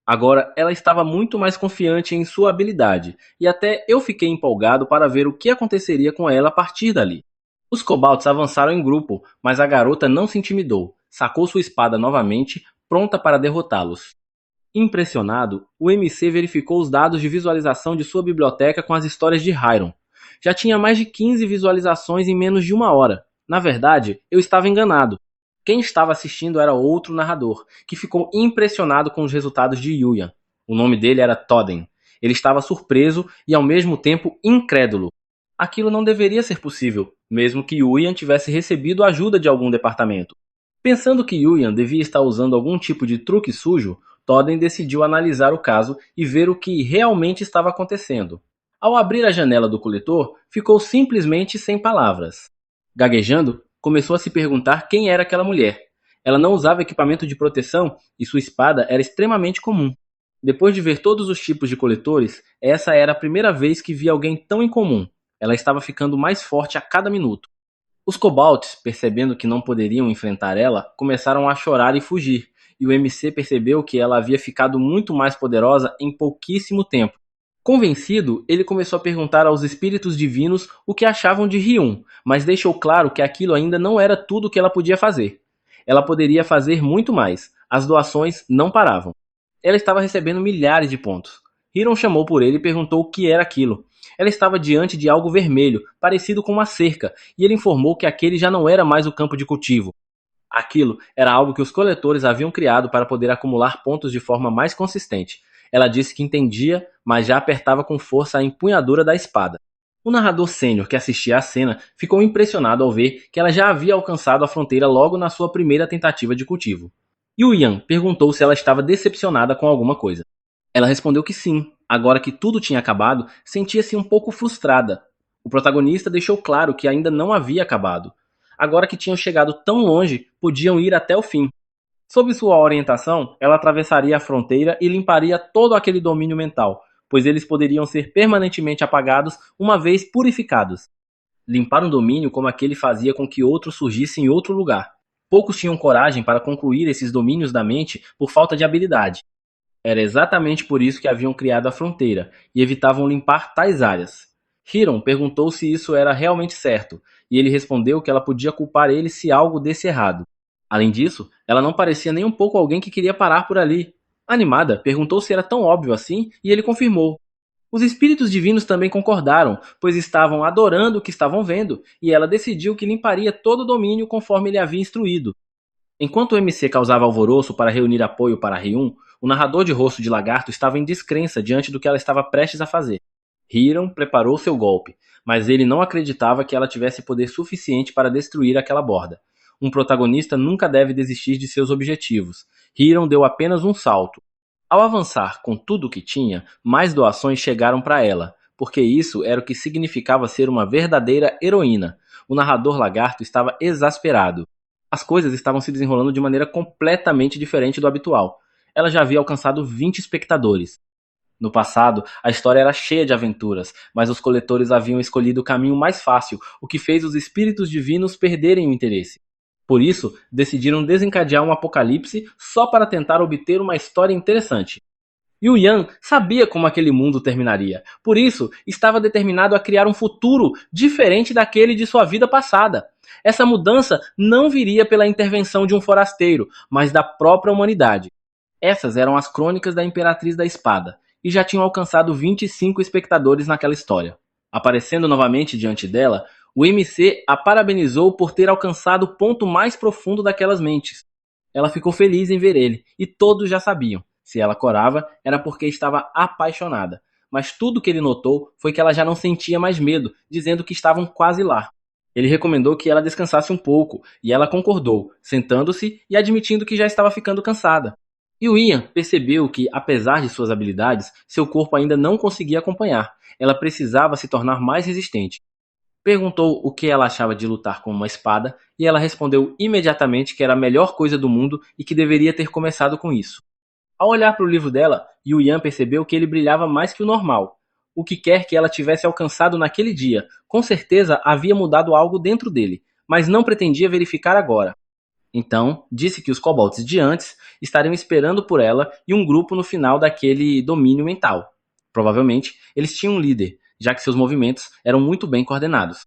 Agora ela estava muito mais confiante em sua habilidade, e até eu fiquei empolgado para ver o que aconteceria com ela a partir dali. Os Cobalts avançaram em grupo, mas a garota não se intimidou. Sacou sua espada novamente, pronta para derrotá-los. Impressionado, o MC verificou os dados de visualização de sua biblioteca com as histórias de Hiron. Já tinha mais de 15 visualizações em menos de uma hora. Na verdade, eu estava enganado. Quem estava assistindo era outro narrador, que ficou impressionado com os resultados de Yuyan. O nome dele era Toden. Ele estava surpreso e ao mesmo tempo incrédulo. Aquilo não deveria ser possível, mesmo que Yuyan tivesse recebido ajuda de algum departamento. Pensando que Yuyan devia estar usando algum tipo de truque sujo, Toden decidiu analisar o caso e ver o que realmente estava acontecendo. Ao abrir a janela do coletor, ficou simplesmente sem palavras. Gaguejando, começou a se perguntar quem era aquela mulher. Ela não usava equipamento de proteção e sua espada era extremamente comum. Depois de ver todos os tipos de coletores, essa era a primeira vez que via alguém tão incomum. Ela estava ficando mais forte a cada minuto. Os Cobalts, percebendo que não poderiam enfrentar ela, começaram a chorar e fugir, e o MC percebeu que ela havia ficado muito mais poderosa em pouquíssimo tempo. Convencido, ele começou a perguntar aos espíritos divinos o que achavam de Ryun, mas deixou claro que aquilo ainda não era tudo o que ela podia fazer. Ela poderia fazer muito mais. As doações não paravam. Ela estava recebendo milhares de pontos. Hiron chamou por ele e perguntou o que era aquilo. Ela estava diante de algo vermelho, parecido com uma cerca, e ele informou que aquele já não era mais o campo de cultivo. Aquilo era algo que os coletores haviam criado para poder acumular pontos de forma mais consistente. Ela disse que entendia, mas já apertava com força a empunhadura da espada. O narrador sênior que assistia à cena ficou impressionado ao ver que ela já havia alcançado a fronteira logo na sua primeira tentativa de cultivo. Yuyan perguntou se ela estava decepcionada com alguma coisa. Ela respondeu que sim. Agora que tudo tinha acabado, sentia-se um pouco frustrada. O protagonista deixou claro que ainda não havia acabado. Agora que tinham chegado tão longe, podiam ir até o fim. Sob sua orientação, ela atravessaria a fronteira e limparia todo aquele domínio mental, pois eles poderiam ser permanentemente apagados uma vez purificados. Limpar um domínio como aquele fazia com que outro surgisse em outro lugar. Poucos tinham coragem para concluir esses domínios da mente por falta de habilidade. Era exatamente por isso que haviam criado a fronteira, e evitavam limpar tais áreas. Hiron perguntou se isso era realmente certo, e ele respondeu que ela podia culpar ele se algo desse errado. Além disso, ela não parecia nem um pouco alguém que queria parar por ali. Animada, perguntou se era tão óbvio assim, e ele confirmou. Os espíritos divinos também concordaram, pois estavam adorando o que estavam vendo, e ela decidiu que limparia todo o domínio conforme ele havia instruído. Enquanto o MC causava alvoroço para reunir apoio para Ryun, o narrador de rosto de lagarto estava em descrença diante do que ela estava prestes a fazer. Hiram preparou seu golpe, mas ele não acreditava que ela tivesse poder suficiente para destruir aquela borda. Um protagonista nunca deve desistir de seus objetivos. Hiram deu apenas um salto. Ao avançar com tudo o que tinha, mais doações chegaram para ela, porque isso era o que significava ser uma verdadeira heroína. O narrador lagarto estava exasperado. As coisas estavam se desenrolando de maneira completamente diferente do habitual. Ela já havia alcançado 20 espectadores. No passado, a história era cheia de aventuras, mas os coletores haviam escolhido o caminho mais fácil, o que fez os espíritos divinos perderem o interesse. Por isso, decidiram desencadear um apocalipse só para tentar obter uma história interessante. Yuyan sabia como aquele mundo terminaria, por isso estava determinado a criar um futuro diferente daquele de sua vida passada. Essa mudança não viria pela intervenção de um forasteiro, mas da própria humanidade. Essas eram as crônicas da Imperatriz da Espada, e já tinham alcançado 25 espectadores naquela história. Aparecendo novamente diante dela, o MC a parabenizou por ter alcançado o ponto mais profundo daquelas mentes. Ela ficou feliz em ver ele, e todos já sabiam. Se ela corava, era porque estava apaixonada. Mas tudo que ele notou foi que ela já não sentia mais medo, dizendo que estavam quase lá. Ele recomendou que ela descansasse um pouco, e ela concordou, sentando-se e admitindo que já estava ficando cansada. E o Ian percebeu que, apesar de suas habilidades, seu corpo ainda não conseguia acompanhar. Ela precisava se tornar mais resistente. Perguntou o que ela achava de lutar com uma espada, e ela respondeu imediatamente que era a melhor coisa do mundo e que deveria ter começado com isso. Ao olhar para o livro dela, Yuyan percebeu que ele brilhava mais que o normal. O que quer que ela tivesse alcançado naquele dia, com certeza havia mudado algo dentro dele, mas não pretendia verificar agora. Então, disse que os Cobalts de antes estariam esperando por ela e um grupo no final daquele domínio mental. Provavelmente, eles tinham um líder, já que seus movimentos eram muito bem coordenados.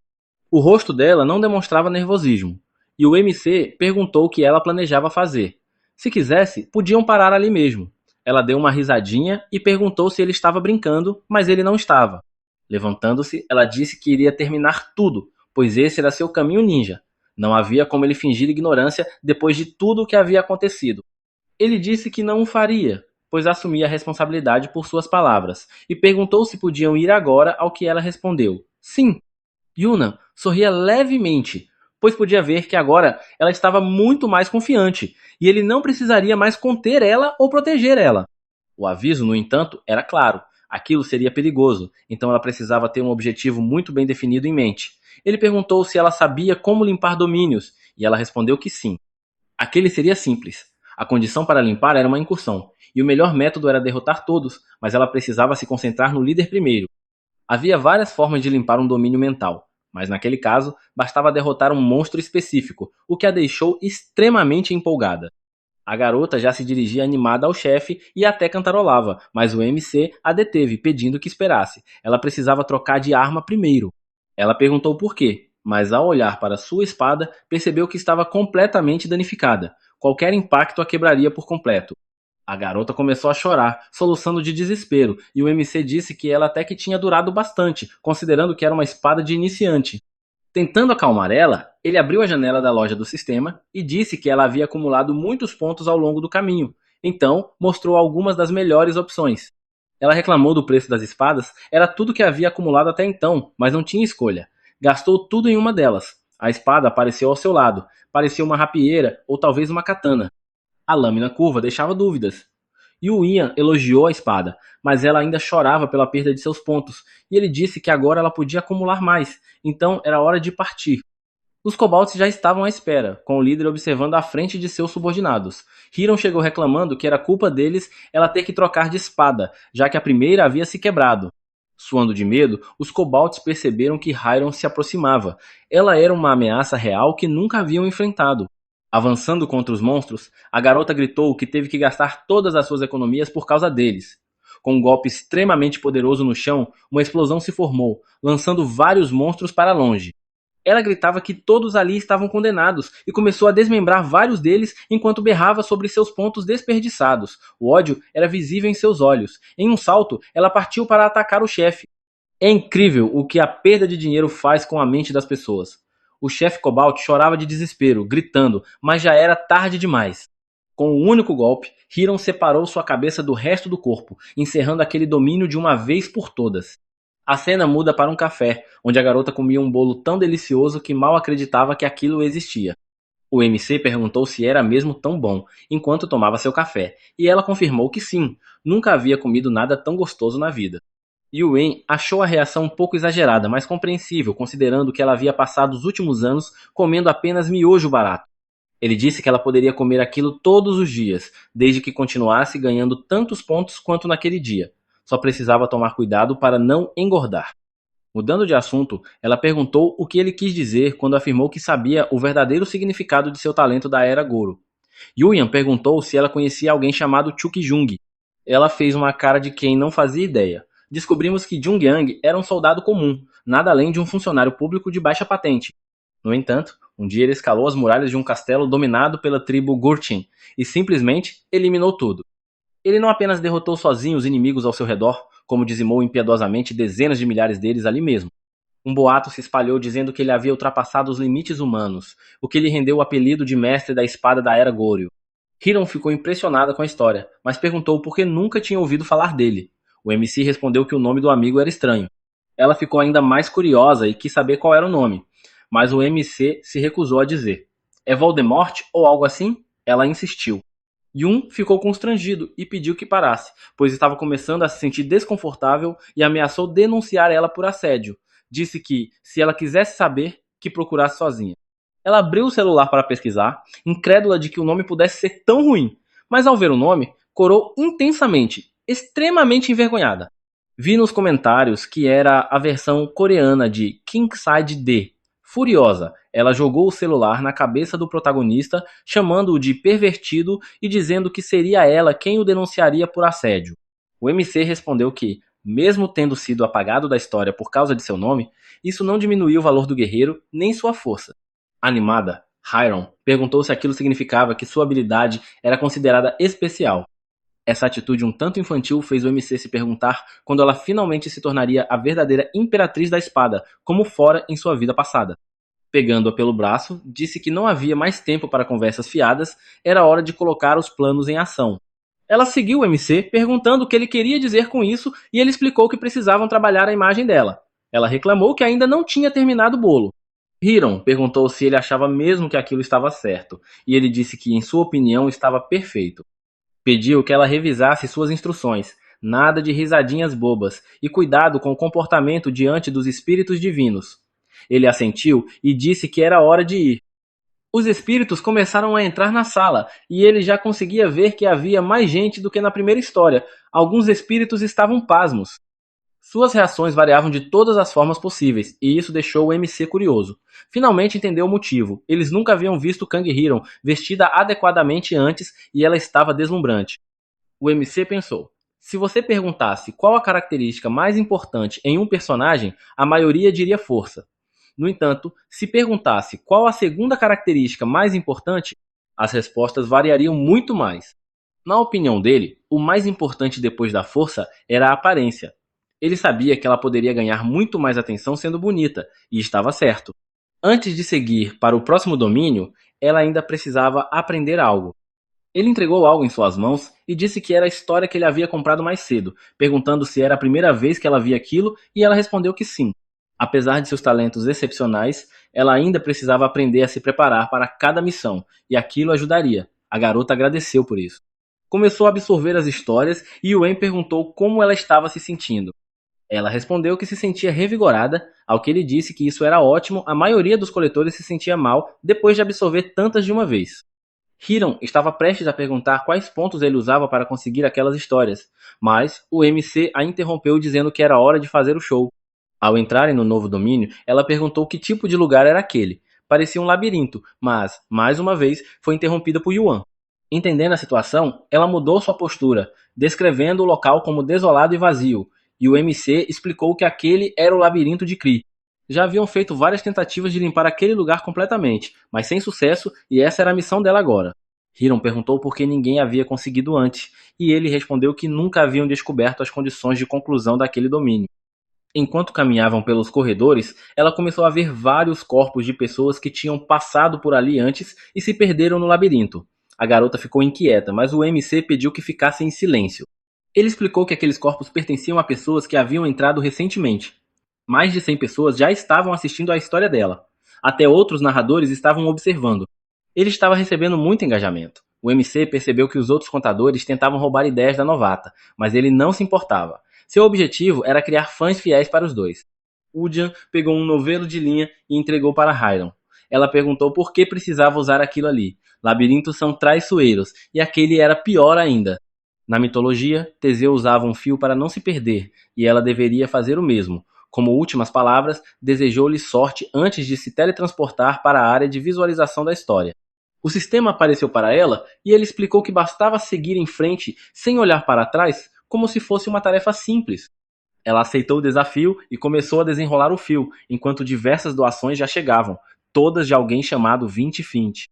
O rosto dela não demonstrava nervosismo, e o MC perguntou o que ela planejava fazer. Se quisesse, podiam parar ali mesmo. Ela deu uma risadinha e perguntou se ele estava brincando, mas ele não estava. Levantando-se, ela disse que iria terminar tudo, pois esse era seu caminho ninja. Não havia como ele fingir ignorância depois de tudo o que havia acontecido. Ele disse que não o faria, pois assumia a responsabilidade por suas palavras, e perguntou se podiam ir agora, ao que ela respondeu: sim. Yuna sorria levemente, pois podia ver que agora ela estava muito mais confiante, e ele não precisaria mais conter ela ou proteger ela. O aviso, no entanto, era claro. Aquilo seria perigoso, então ela precisava ter um objetivo muito bem definido em mente. Ele perguntou se ela sabia como limpar domínios, e ela respondeu que sim. Aquele seria simples. A condição para limpar era uma incursão, e o melhor método era derrotar todos, mas ela precisava se concentrar no líder primeiro. Havia várias formas de limpar um domínio mental, mas naquele caso bastava derrotar um monstro específico, o que a deixou extremamente empolgada. A garota já se dirigia animada ao chefe e até cantarolava, mas o MC a deteve, pedindo que esperasse. Ela precisava trocar de arma primeiro. Ela perguntou por quê, mas ao olhar para sua espada, percebeu que estava completamente danificada. Qualquer impacto a quebraria por completo. A garota começou a chorar, soluçando de desespero, e o MC disse que ela até que tinha durado bastante, considerando que era uma espada de iniciante. Tentando acalmar ela, ele abriu a janela da loja do sistema e disse que ela havia acumulado muitos pontos ao longo do caminho. Então, mostrou algumas das melhores opções. Ela reclamou do preço das espadas, era tudo que havia acumulado até então, mas não tinha escolha. Gastou tudo em uma delas. A espada apareceu ao seu lado, parecia uma rapieira ou talvez uma katana. A lâmina curva deixava dúvidas. E o Ian elogiou a espada, mas ela ainda chorava pela perda de seus pontos, e ele disse que agora ela podia acumular mais, então era hora de partir. Os Cobalts já estavam à espera, com o líder observando à frente de seus subordinados. Hiram chegou reclamando que era culpa deles ela ter que trocar de espada, já que a primeira havia se quebrado. Suando de medo, os Cobalts perceberam que Hiram se aproximava. Ela era uma ameaça real que nunca haviam enfrentado. Avançando contra os monstros, a garota gritou que teve que gastar todas as suas economias por causa deles. Com um golpe extremamente poderoso no chão, uma explosão se formou, lançando vários monstros para longe. Ela gritava que todos ali estavam condenados e começou a desmembrar vários deles enquanto berrava sobre seus pontos desperdiçados. O ódio era visível em seus olhos. Em um salto, ela partiu para atacar o chefe. É incrível o que a perda de dinheiro faz com a mente das pessoas. O chefe Cobalt chorava de desespero, gritando, mas já era tarde demais. Com um único golpe, Hiram separou sua cabeça do resto do corpo, encerrando aquele domínio de uma vez por todas. A cena muda para um café, onde a garota comia um bolo tão delicioso que mal acreditava que aquilo existia. O MC perguntou se era mesmo tão bom, enquanto tomava seu café, e ela confirmou que sim, nunca havia comido nada tão gostoso na vida. Yuen achou a reação um pouco exagerada, mas compreensível, considerando que ela havia passado os últimos anos comendo apenas miojo barato. Ele disse que ela poderia comer aquilo todos os dias, desde que continuasse ganhando tantos pontos quanto naquele dia. Só precisava tomar cuidado para não engordar. Mudando de assunto, ela perguntou o que ele quis dizer quando afirmou que sabia o verdadeiro significado de seu talento da Era Goro. Yuyan perguntou se ela conhecia alguém chamado Chuki Jung. Ela fez uma cara de quem não fazia ideia. Descobrimos que Jung Yang era um soldado comum, nada além de um funcionário público de baixa patente. No entanto, um dia ele escalou as muralhas de um castelo dominado pela tribo Gurchin e simplesmente eliminou tudo. Ele não apenas derrotou sozinho os inimigos ao seu redor, como dizimou impiedosamente dezenas de milhares deles ali mesmo. Um boato se espalhou dizendo que ele havia ultrapassado os limites humanos, o que lhe rendeu o apelido de Mestre da Espada da Era Goryeo. Hiram ficou impressionada com a história, mas perguntou por que nunca tinha ouvido falar dele. O MC respondeu que o nome do amigo era estranho. Ela ficou ainda mais curiosa e quis saber qual era o nome, mas o MC se recusou a dizer. É Voldemort ou algo assim? Ela insistiu. Yun ficou constrangido e pediu que parasse, pois estava começando a se sentir desconfortável e ameaçou denunciar ela por assédio. Disse que, se ela quisesse saber, que procurasse sozinha. Ela abriu o celular para pesquisar, incrédula de que o nome pudesse ser tão ruim, mas ao ver o nome, corou intensamente, extremamente envergonhada. Vi nos comentários que era a versão coreana de Kingside D. Furiosa, ela jogou o celular na cabeça do protagonista, chamando-o de pervertido e dizendo que seria ela quem o denunciaria por assédio. O MC respondeu que, mesmo tendo sido apagado da história por causa de seu nome, isso não diminuiu o valor do guerreiro nem sua força. Animada, Hiram perguntou se aquilo significava que sua habilidade era considerada especial. Essa atitude um tanto infantil fez o MC se perguntar quando ela finalmente se tornaria a verdadeira Imperatriz da Espada, como fora em sua vida passada. Pegando-a pelo braço, disse que não havia mais tempo para conversas fiadas, era hora de colocar os planos em ação. Ela seguiu o MC, perguntando o que ele queria dizer com isso, e ele explicou que precisavam trabalhar a imagem dela. Ela reclamou que ainda não tinha terminado o bolo. Hiram perguntou se ele achava mesmo que aquilo estava certo, e ele disse que, em sua opinião, estava perfeito. Pediu que ela revisasse suas instruções, nada de risadinhas bobas, e cuidado com o comportamento diante dos espíritos divinos. Ele assentiu e disse que era hora de ir. Os espíritos começaram a entrar na sala, e ele já conseguia ver que havia mais gente do que na primeira história. Alguns espíritos estavam pasmos. Suas reações variavam de todas as formas possíveis, e isso deixou o MC curioso. Finalmente entendeu o motivo. Eles nunca haviam visto Kang Hiron vestida adequadamente antes, e ela estava deslumbrante. O MC pensou: se você perguntasse qual a característica mais importante em um personagem, a maioria diria força. No entanto, se perguntasse qual a segunda característica mais importante, as respostas variariam muito mais. Na opinião dele, o mais importante depois da força era a aparência. Ele sabia que ela poderia ganhar muito mais atenção sendo bonita, e estava certo. Antes de seguir para o próximo domínio, ela ainda precisava aprender algo. Ele entregou algo em suas mãos e disse que era a história que ele havia comprado mais cedo, perguntando se era a primeira vez que ela via aquilo, e ela respondeu que sim. Apesar de seus talentos excepcionais, ela ainda precisava aprender a se preparar para cada missão, e aquilo ajudaria. A garota agradeceu por isso. Começou a absorver as histórias e Yuen perguntou como ela estava se sentindo. Ela respondeu que se sentia revigorada, ao que ele disse que isso era ótimo, a maioria dos coletores se sentia mal depois de absorver tantas de uma vez. Hiram estava prestes a perguntar quais pontos ele usava para conseguir aquelas histórias, mas o MC a interrompeu dizendo que era hora de fazer o show. Ao entrarem no novo domínio, ela perguntou que tipo de lugar era aquele. Parecia um labirinto, mas, mais uma vez, foi interrompida por Yuan. Entendendo a situação, ela mudou sua postura, descrevendo o local como desolado e vazio, e o MC explicou que aquele era o labirinto de Kree. Já haviam feito várias tentativas de limpar aquele lugar completamente, mas sem sucesso, e essa era a missão dela agora. Hiram perguntou por que ninguém havia conseguido antes, e ele respondeu que nunca haviam descoberto as condições de conclusão daquele domínio. Enquanto caminhavam pelos corredores, ela começou a ver vários corpos de pessoas que tinham passado por ali antes e se perderam no labirinto. A garota ficou inquieta, mas o MC pediu que ficasse em silêncio. Ele explicou que aqueles corpos pertenciam a pessoas que haviam entrado recentemente. Mais de 100 pessoas já estavam assistindo à história dela. Até outros narradores estavam observando. Ele estava recebendo muito engajamento. O MC percebeu que os outros contadores tentavam roubar ideias da novata, mas ele não se importava. Seu objetivo era criar fãs fiéis para os dois. Udian pegou um novelo de linha e entregou para Hiram. Ela perguntou por que precisava usar aquilo ali. Labirintos são traiçoeiros, e aquele era pior ainda. Na mitologia, Teseu usava um fio para não se perder, e ela deveria fazer o mesmo. Como últimas palavras, desejou-lhe sorte antes de se teletransportar para a área de visualização da história. O sistema apareceu para ela e ele explicou que bastava seguir em frente sem olhar para trás, como se fosse uma tarefa simples. Ela aceitou o desafio e começou a desenrolar o fio, enquanto diversas doações já chegavam, todas de alguém chamado Vinte Fint.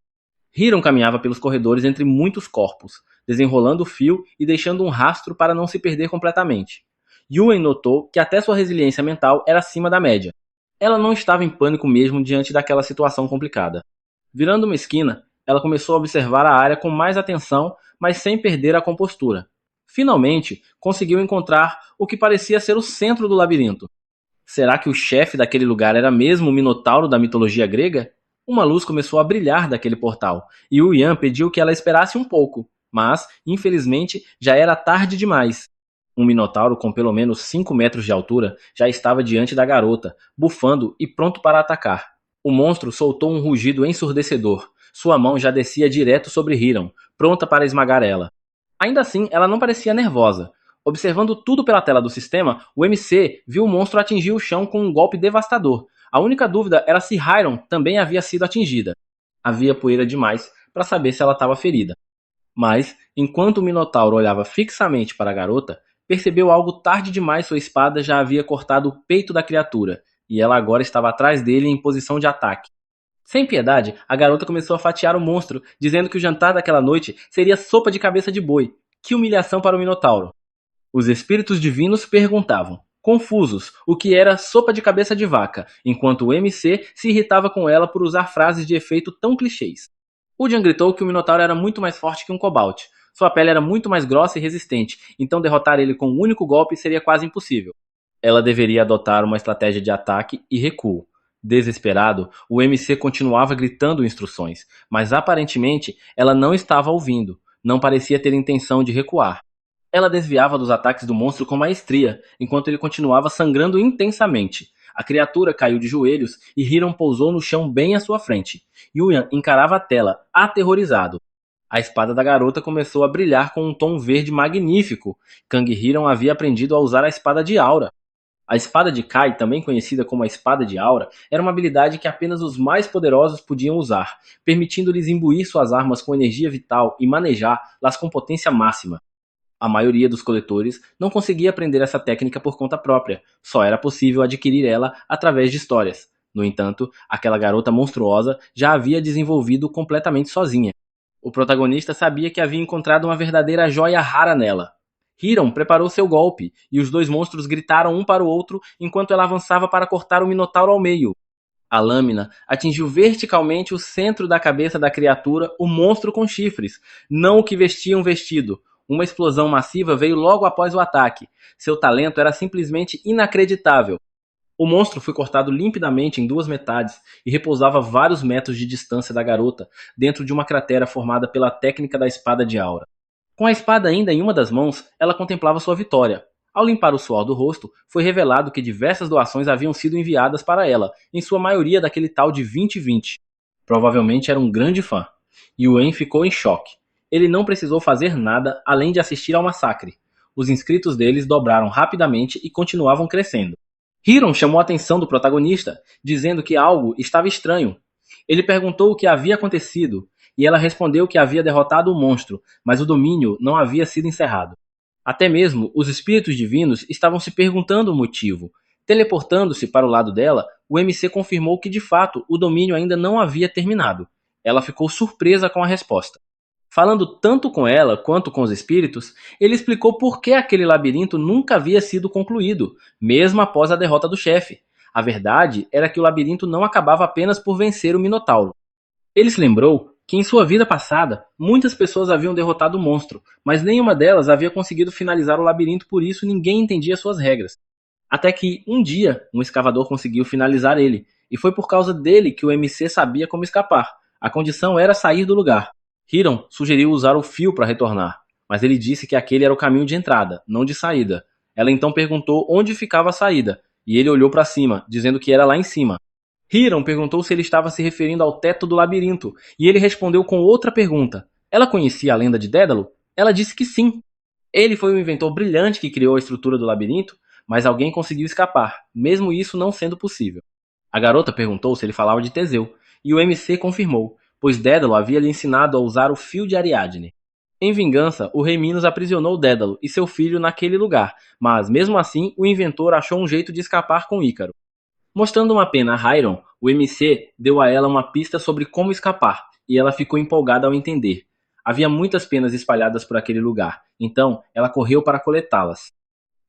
Hiram caminhava pelos corredores entre muitos corpos, desenrolando o fio e deixando um rastro para não se perder completamente. Yuen notou que até sua resiliência mental era acima da média. Ela não estava em pânico mesmo diante daquela situação complicada. Virando uma esquina, ela começou a observar a área com mais atenção, mas sem perder a compostura. Finalmente, conseguiu encontrar o que parecia ser o centro do labirinto. Será que o chefe daquele lugar era mesmo o Minotauro da mitologia grega? Uma luz começou a brilhar daquele portal, e o Yan pediu que ela esperasse um pouco, mas, infelizmente, já era tarde demais. Um Minotauro com pelo menos 5 metros de altura já estava diante da garota, bufando e pronto para atacar. O monstro soltou um rugido ensurdecedor. Sua mão já descia direto sobre Hiram, pronta para esmagar ela. Ainda assim, ela não parecia nervosa. Observando tudo pela tela do sistema, o MC viu o monstro atingir o chão com um golpe devastador. A única dúvida era se Hiram também havia sido atingida. Havia poeira demais para saber se ela estava ferida. Mas, enquanto o Minotauro olhava fixamente para a garota, percebeu algo tarde demais. Sua espada já havia cortado o peito da criatura, e ela agora estava atrás dele em posição de ataque. Sem piedade, a garota começou a fatiar o monstro, dizendo que o jantar daquela noite seria sopa de cabeça de boi. Que humilhação para o Minotauro! Os espíritos divinos perguntavam: confusos, o que era sopa de cabeça de vaca, enquanto o MC se irritava com ela por usar frases de efeito tão clichês. O Jian gritou que o Minotauro era muito mais forte que um cobalde. Sua pele era muito mais grossa e resistente, então derrotar ele com um único golpe seria quase impossível. Ela deveria adotar uma estratégia de ataque e recuo. Desesperado, o MC continuava gritando instruções, mas aparentemente ela não estava ouvindo, não parecia ter intenção de recuar. Ela desviava dos ataques do monstro com maestria, enquanto ele continuava sangrando intensamente. A criatura caiu de joelhos e Hiram pousou no chão bem à sua frente. Yuyan encarava a tela, aterrorizado. A espada da garota começou a brilhar com um tom verde magnífico. Kang Hiram havia aprendido a usar a espada de aura. A espada de Kai, também conhecida como a espada de aura, era uma habilidade que apenas os mais poderosos podiam usar, permitindo-lhes imbuir suas armas com energia vital e manejá-las com potência máxima. A maioria dos coletores não conseguia aprender essa técnica por conta própria, só era possível adquirir ela através de histórias. No entanto, aquela garota monstruosa já havia desenvolvido completamente sozinha. O protagonista sabia que havia encontrado uma verdadeira joia rara nela. Hiram preparou seu golpe, e os dois monstros gritaram um para o outro enquanto ela avançava para cortar o Minotauro ao meio. A lâmina atingiu verticalmente o centro da cabeça da criatura, o monstro com chifres, não o que vestia um vestido. Uma explosão massiva veio logo após o ataque. Seu talento era simplesmente inacreditável. O monstro foi cortado limpidamente em duas metades e repousava a vários metros de distância da garota, dentro de uma cratera formada pela técnica da espada de aura. Com a espada ainda em uma das mãos, ela contemplava sua vitória. Ao limpar o suor do rosto, foi revelado que diversas doações haviam sido enviadas para ela, em sua maioria daquele tal de 2020. Provavelmente era um grande fã. Yuen ficou em choque. Ele não precisou fazer nada além de assistir ao massacre. Os inscritos deles dobraram rapidamente e continuavam crescendo. Hiram chamou a atenção do protagonista, dizendo que algo estava estranho. Ele perguntou o que havia acontecido, e ela respondeu que havia derrotado o monstro, mas o domínio não havia sido encerrado. Até mesmo os espíritos divinos estavam se perguntando o motivo. Teleportando-se para o lado dela, o MC confirmou que de fato o domínio ainda não havia terminado. Ela ficou surpresa com a resposta. Falando tanto com ela quanto com os espíritos, ele explicou por que aquele labirinto nunca havia sido concluído, mesmo após a derrota do chefe. A verdade era que o labirinto não acabava apenas por vencer o Minotauro. Ele se lembrou que em sua vida passada, muitas pessoas haviam derrotado o monstro, mas nenhuma delas havia conseguido finalizar o labirinto, por isso ninguém entendia suas regras. Até que, um dia, um escavador conseguiu finalizar ele, e foi por causa dele que o MC sabia como escapar. A condição era sair do lugar. Hiram sugeriu usar o fio para retornar, mas ele disse que aquele era o caminho de entrada, não de saída. Ela então perguntou onde ficava a saída, e ele olhou para cima, dizendo que era lá em cima. Hiram perguntou se ele estava se referindo ao teto do labirinto, e ele respondeu com outra pergunta. Ela conhecia a lenda de Dédalo? Ela disse que sim. Ele foi um inventor brilhante que criou a estrutura do labirinto, mas alguém conseguiu escapar, mesmo isso não sendo possível. A garota perguntou se ele falava de Teseu, e o MC confirmou, pois Dédalo havia lhe ensinado a usar o fio de Ariadne. Em vingança, o rei Minos aprisionou Dédalo e seu filho naquele lugar, mas mesmo assim o inventor achou um jeito de escapar com Ícaro. Mostrando uma pena a Hiram, o MC deu a ela uma pista sobre como escapar, e ela ficou empolgada ao entender. Havia muitas penas espalhadas por aquele lugar, então ela correu para coletá-las.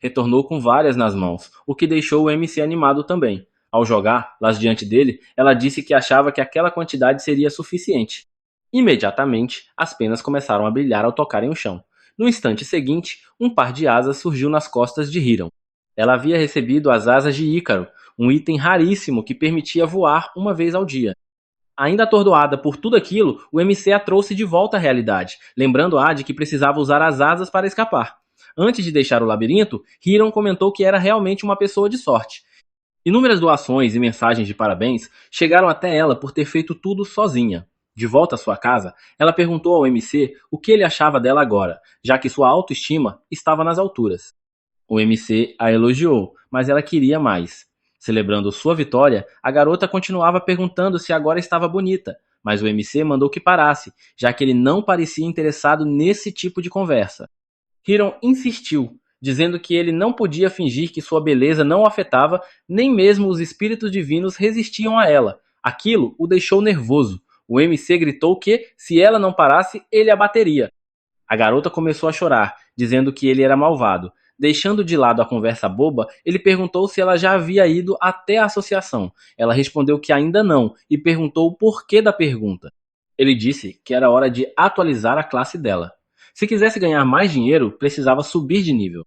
Retornou com várias nas mãos, o que deixou o MC animado também. Ao jogá-las diante dele, ela disse que achava que aquela quantidade seria suficiente. Imediatamente, as penas começaram a brilhar ao tocarem o chão. No instante seguinte, um par de asas surgiu nas costas de Hiram. Ela havia recebido as asas de Ícaro, um item raríssimo que permitia voar uma vez ao dia. Ainda atordoada por tudo aquilo, o MC a trouxe de volta à realidade, lembrando-a de que precisava usar as asas para escapar. Antes de deixar o labirinto, Hiram comentou que era realmente uma pessoa de sorte. Inúmeras doações e mensagens de parabéns chegaram até ela por ter feito tudo sozinha. De volta à sua casa, ela perguntou ao MC o que ele achava dela agora, já que sua autoestima estava nas alturas. O MC a elogiou, mas ela queria mais. Celebrando sua vitória, a garota continuava perguntando se agora estava bonita, mas o MC mandou que parasse, já que ele não parecia interessado nesse tipo de conversa. Hiram insistiu, dizendo que ele não podia fingir que sua beleza não o afetava, nem mesmo os espíritos divinos resistiam a ela. Aquilo o deixou nervoso. O MC gritou que, se ela não parasse, ele a bateria. A garota começou a chorar, dizendo que ele era malvado. Deixando de lado a conversa boba, ele perguntou se ela já havia ido até a associação. Ela respondeu que ainda não e perguntou o porquê da pergunta. Ele disse que era hora de atualizar a classe dela. Se quisesse ganhar mais dinheiro, precisava subir de nível.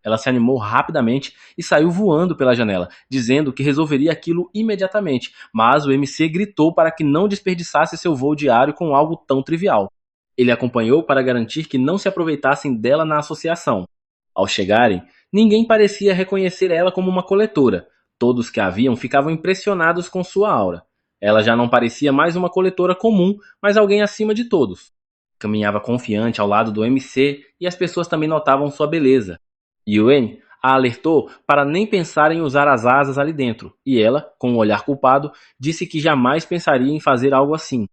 Ela se animou rapidamente e saiu voando pela janela, dizendo que resolveria aquilo imediatamente, mas o MC gritou para que não desperdiçasse seu voo diário com algo tão trivial. Ele acompanhou para garantir que não se aproveitassem dela na associação. Ao chegarem, ninguém parecia reconhecer ela como uma coletora. Todos que a viam ficavam impressionados com sua aura. Ela já não parecia mais uma coletora comum, mas alguém acima de todos. Caminhava confiante ao lado do MC e as pessoas também notavam sua beleza. Yuen a alertou para nem pensar em usar as asas ali dentro, e ela, com um olhar culpado, disse que jamais pensaria em fazer algo assim.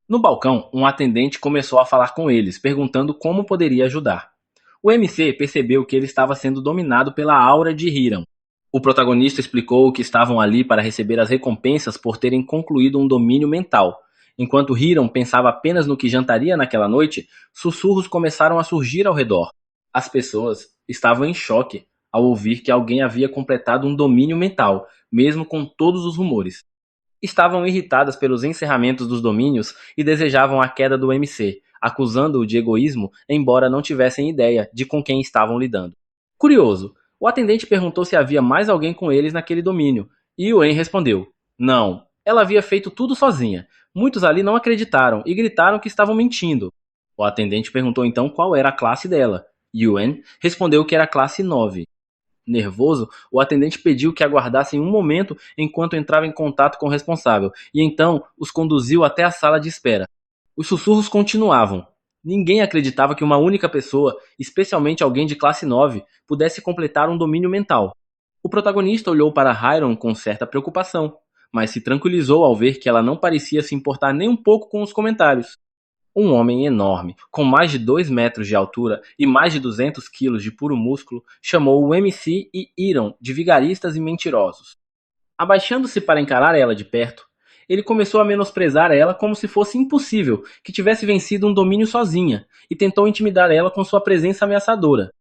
No balcão, um atendente começou a falar com eles, perguntando como poderia ajudar. O MC percebeu que ele estava sendo dominado pela aura de Hiram. O protagonista explicou que estavam ali para receber as recompensas por terem concluído um domínio mental. Enquanto Hiram pensava apenas no que jantaria naquela noite, sussurros começaram a surgir ao redor. As pessoas estavam em choque ao ouvir que alguém havia completado um domínio mental, mesmo com todos os rumores. Estavam irritadas pelos encerramentos dos domínios e desejavam a queda do MC, acusando-o de egoísmo, embora não tivessem ideia de com quem estavam lidando. Curioso, o atendente perguntou se havia mais alguém com eles naquele domínio, e Yuen respondeu: não, ela havia feito tudo sozinha. Muitos ali não acreditaram e gritaram que estavam mentindo. O atendente perguntou então qual era a classe dela. Yuen respondeu que era a classe 9. Nervoso, o atendente pediu que aguardassem um momento enquanto entrava em contato com o responsável, e então os conduziu até a sala de espera. Os sussurros continuavam. Ninguém acreditava que uma única pessoa, especialmente alguém de classe 9, pudesse completar um domínio mental. O protagonista olhou para Hiram com certa preocupação, mas se tranquilizou ao ver que ela não parecia se importar nem um pouco com os comentários. Um homem enorme, com mais de 2 metros de altura e mais de 200 quilos de puro músculo, chamou o MC e Hiram de vigaristas e mentirosos. Abaixando-se para encarar ela de perto, ele começou a menosprezar ela como se fosse impossível que tivesse vencido um domínio sozinha, e tentou intimidar ela com sua presença ameaçadora.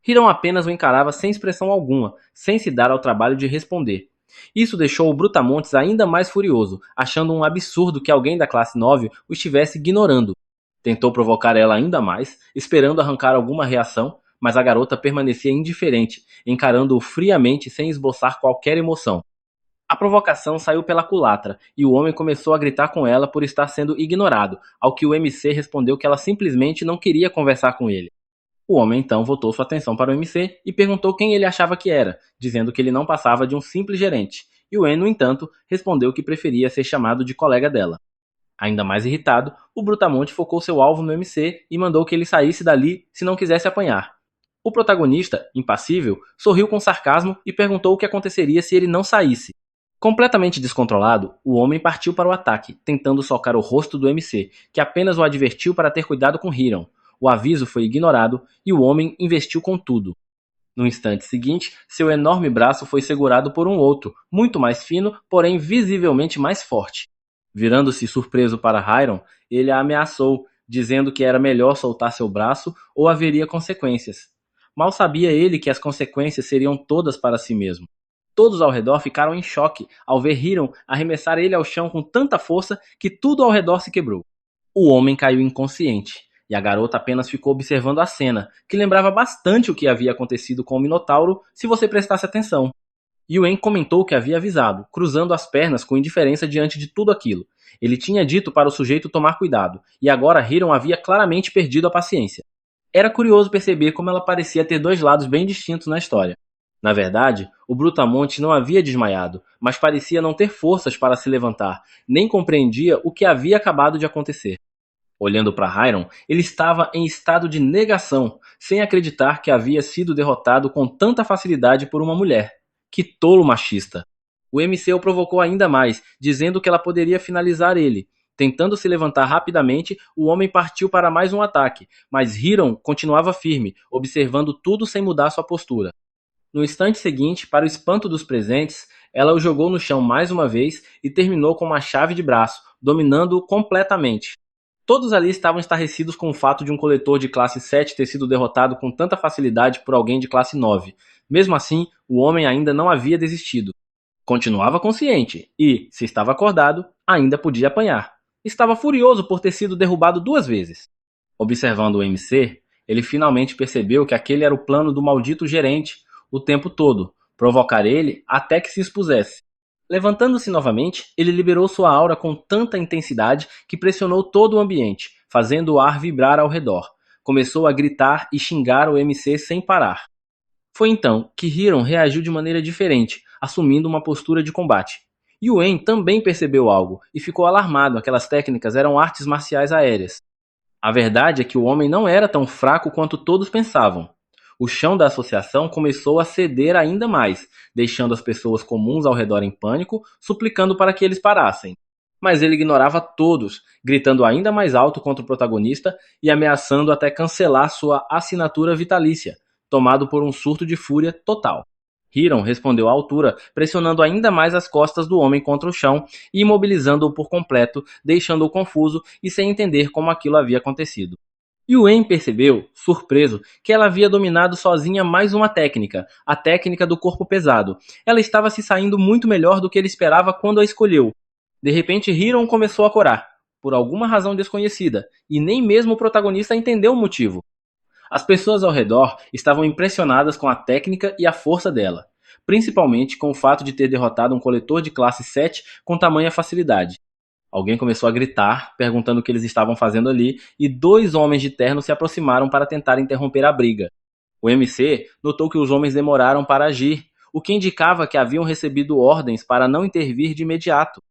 Hiram apenas o encarava sem expressão alguma, sem se dar ao trabalho de responder. Isso deixou o Brutamontes ainda mais furioso, achando um absurdo que alguém da classe 9 o estivesse ignorando. Tentou provocar ela ainda mais, esperando arrancar alguma reação, mas a garota permanecia indiferente, encarando-o friamente sem esboçar qualquer emoção. A provocação saiu pela culatra, e o homem começou a gritar com ela por estar sendo ignorado, ao que o MC respondeu que ela simplesmente não queria conversar com ele. O homem então voltou sua atenção para o MC e perguntou quem ele achava que era, dizendo que ele não passava de um simples gerente, e o En, no entanto, respondeu que preferia ser chamado de colega dela. Ainda mais irritado, o Brutamonte focou seu alvo no MC e mandou que ele saísse dali se não quisesse apanhar. O protagonista, impassível, sorriu com sarcasmo e perguntou o que aconteceria se ele não saísse. Completamente descontrolado, o homem partiu para o ataque, tentando socar o rosto do MC, que apenas o advertiu para ter cuidado com Hiram. O aviso foi ignorado e o homem investiu com tudo. No instante seguinte, seu enorme braço foi segurado por um outro, muito mais fino, porém visivelmente mais forte. Virando-se surpreso para Hiram, ele a ameaçou, dizendo que era melhor soltar seu braço ou haveria consequências. Mal sabia ele que as consequências seriam todas para si mesmo. Todos ao redor ficaram em choque ao ver Hiram arremessar ele ao chão com tanta força que tudo ao redor se quebrou. O homem caiu inconsciente, e a garota apenas ficou observando a cena, que lembrava bastante o que havia acontecido com o Minotauro se você prestasse atenção. Yuen comentou que havia avisado, cruzando as pernas com indiferença diante de tudo aquilo. Ele tinha dito para o sujeito tomar cuidado, e agora Hiram havia claramente perdido a paciência. Era curioso perceber como ela parecia ter dois lados bem distintos na história. Na verdade, o Brutamonte não havia desmaiado, mas parecia não ter forças para se levantar, nem compreendia o que havia acabado de acontecer. Olhando para Hiram, ele estava em estado de negação, sem acreditar que havia sido derrotado com tanta facilidade por uma mulher. Que tolo machista! O MC o provocou ainda mais, dizendo que ela poderia finalizar ele. Tentando se levantar rapidamente, o homem partiu para mais um ataque, mas Hiram continuava firme, observando tudo sem mudar sua postura. No instante seguinte, para o espanto dos presentes, ela o jogou no chão mais uma vez e terminou com uma chave de braço, dominando-o completamente. Todos ali estavam estarrecidos com o fato de um coletor de classe 7 ter sido derrotado com tanta facilidade por alguém de classe 9. Mesmo assim, o homem ainda não havia desistido. Continuava consciente e, se estava acordado, ainda podia apanhar. Estava furioso por ter sido derrubado 2 vezes. Observando o MC, ele finalmente percebeu que aquele era o plano do maldito gerente o tempo todo, provocar ele até que se expusesse. Levantando-se novamente, ele liberou sua aura com tanta intensidade que pressionou todo o ambiente, fazendo o ar vibrar ao redor. Começou a gritar e xingar o MC sem parar. Foi então que Hiron reagiu de maneira diferente, assumindo uma postura de combate. Yuen também percebeu algo e ficou alarmado. Aquelas técnicas eram artes marciais aéreas. A verdade é que o homem não era tão fraco quanto todos pensavam. O chão da associação começou a ceder ainda mais, deixando as pessoas comuns ao redor em pânico, suplicando para que eles parassem. Mas ele ignorava todos, gritando ainda mais alto contra o protagonista e ameaçando até cancelar sua assinatura vitalícia, tomado por um surto de fúria total. Hiron respondeu à altura, pressionando ainda mais as costas do homem contra o chão e imobilizando-o por completo, deixando-o confuso e sem entender como aquilo havia acontecido. Yuen percebeu, surpreso, que ela havia dominado sozinha mais uma técnica, a técnica do corpo pesado. Ela estava se saindo muito melhor do que ele esperava quando a escolheu. De repente, Hiron começou a corar, por alguma razão desconhecida, e nem mesmo o protagonista entendeu o motivo. As pessoas ao redor estavam impressionadas com a técnica e a força dela, principalmente com o fato de ter derrotado um coletor de classe 7 com tamanha facilidade. Alguém começou a gritar, perguntando o que eles estavam fazendo ali, e 2 homens de terno se aproximaram para tentar interromper a briga. O MC notou que os homens demoraram para agir, o que indicava que haviam recebido ordens para não intervir de imediato.